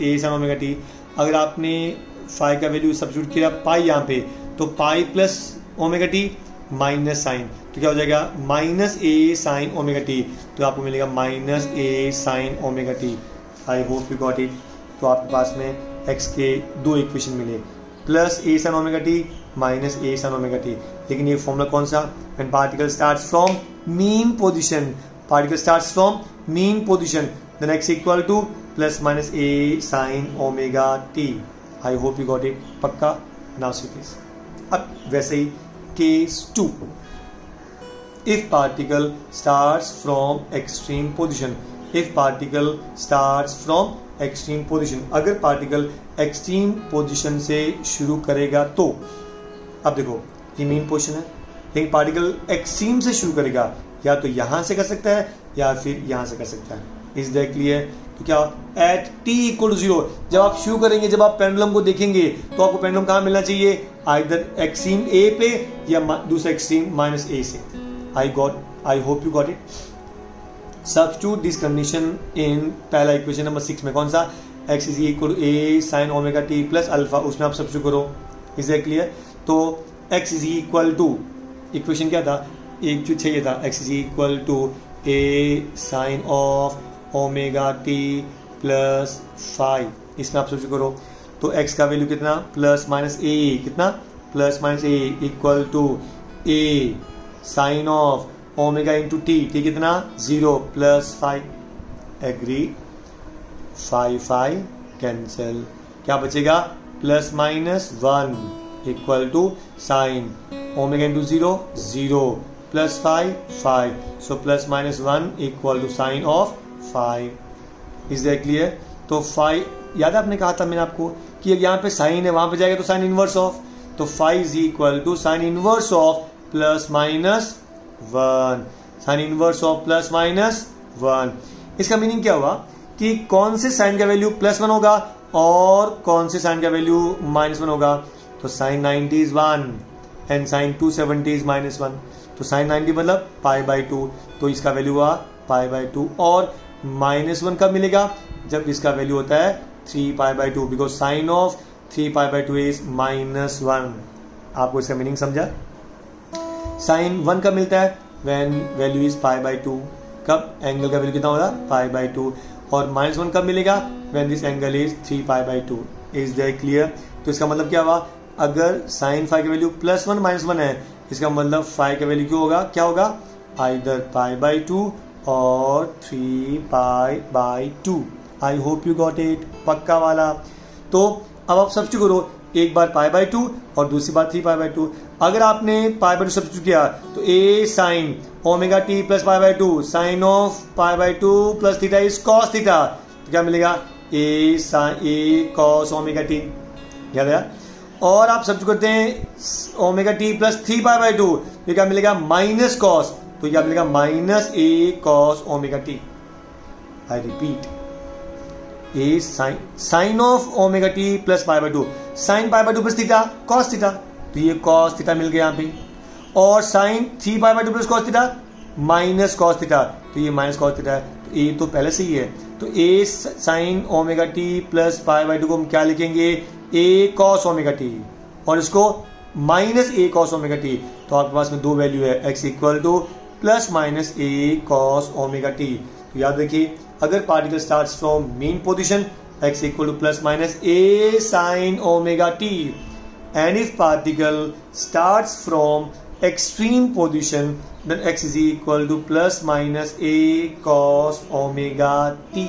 a sine omega t। अगर आपने 5 का value substitute किया पाई यहाँ पे, तो pi plus omega t minus sine, तो क्या हो जाएगा? Minus a sine omega t, तो आपको मिलेगा minus a sine omega t। I hope you got it. तो आपके पास में x के 2 इक्वेशन मिले, plus a sine omega t minus a sine omega t। लेकिन ये फॉर्मूला कौन सा? When particle starts from mean position, particle starts from mean position then x equal to plus minus a sine omega t। I hope you got it. पक्का? Now see this. अब वैसे ही case 2, if particle starts from extreme position, if particle starts from extreme position, अगर particle extreme position से शुरू करेगा तो, अब देखो ये मीन पोजीशन है, लेकिन पार्टिकल एक्सट्रीम से शुरू करेगा, या तो यहां से कर सकता है या फिर यहां से कर सकता है। Is that clear? तो क्या एट t इक्वल टू 0 जब आप शुरू करेंगे, जब आप पेंडुलम को देखेंगे तो आपको पेंडुलम कहां मिलना चाहिए? आइदर एक्सट्रीम a पे या दूसरा एक्सट्रीम माइनस a से। I hope you got it. Substitute this condition in पहला इक्वेशन नंबर 6 में, कौन सा? x is equal to a sine omega t plus alpha, उसमें आप सब्स्टिट्यूट करो। Is that clear? तो x is equal to, equation क्या था? एक जो चाहिए था, x is equal to a sine of omega t plus 5, इसमें आप सब्स्टिट्यूट करो तो x का वैल्यू कितना? प्लस माइनस a, कितना? Plus minus a equal to a sine of omega into t, ठीक कितना? 0 प्लस 5। एग्री? 5 कैंसिल, क्या बचेगा? Plus minus 1 equal to sine omega into 0 0 plus 5 so plus minus 1 equal to sine of 5। Is that clear? तो 5 याद है आपने कहा था मैंने आपको कि यहाँ पे साइन है, वहां पे जाएगा तो साइन इनवर्स ऑफ, तो 5 is equal to sine inverse of plus minus 1, sine inverse of plus minus 1। इसका मीनिंग क्या हुआ कि कौन से साइन का वैल्यू प्लस 1 होगा और कौन से साइन का वैल्यू माइनस 1 होगा? तो sine 90 is 1 and sine 270 is minus 1, तो साइन 90 मतलब π/2, तो इसका वैल्यू हुआ π/2। और माइनस 1 कब मिलेगा? जब इसका वैल्यू होता है 3π/2, because sine of 3π/2 is minus 1। आपको इसका मीनिंग समझा? साइन 1 कब मिलता है? When value is π/2। कब? एंगल का वैल्यू कितना होगा? π/2। और माइनस 1 कब मिलेगा? When this angle is 3π/2। Is that clear? तो इसका मतलब क्या हुआ? अगर साइन 5 की वैल्यू प्लस 1 माइनस 1 है, इसका मतलब 5 का वैल्यू क्यों होगा? क्या होगा? आइदर π/2 और 3π/2। I hope you got it, पक्का वाला। तो अब आप सब्स्टिट्यूट करो, एक बार π/2 और दूसरी बार 3π/2। अगर आपने π/2 सब्स्टिट्यूट किया तो a sine omega t plus π/2 sine of π/2 plus theta is cos theta, तो क्या मिलेगा? a कॉस ओमेगा टी, याद है? और आप सब्स्टिट्यूट करते हैं ओमेगा टी प्लस 3π/2, तो क्या मिलेगा? माइनस कॉस, तो क्या मिलेगा? Minus a cos omega t. I repeat, a sine of omega t plus π/2, sine π/2 plus theta cos theta, तो ये कॉस थीटा मिल गया यहाँ पे। और sine 3π/2 plus cos theta minus cos theta, तो ये माइनस कॉस थीटा है, तो a तो पहले से ही है। तो a sine omega t plus π/2 को हम क्या लिखेंगे? a कॉस ओमेगा टी, और इसको minus a cos omega T. तो आपके पास में दो वैल्यू है, x equal to plus minus a cos omega T. तो याद रखिए, अगर particle starts from mean position x equal to plus minus a sine omega T, and if particle starts from extreme position then x is equal to plus minus a cos omega t।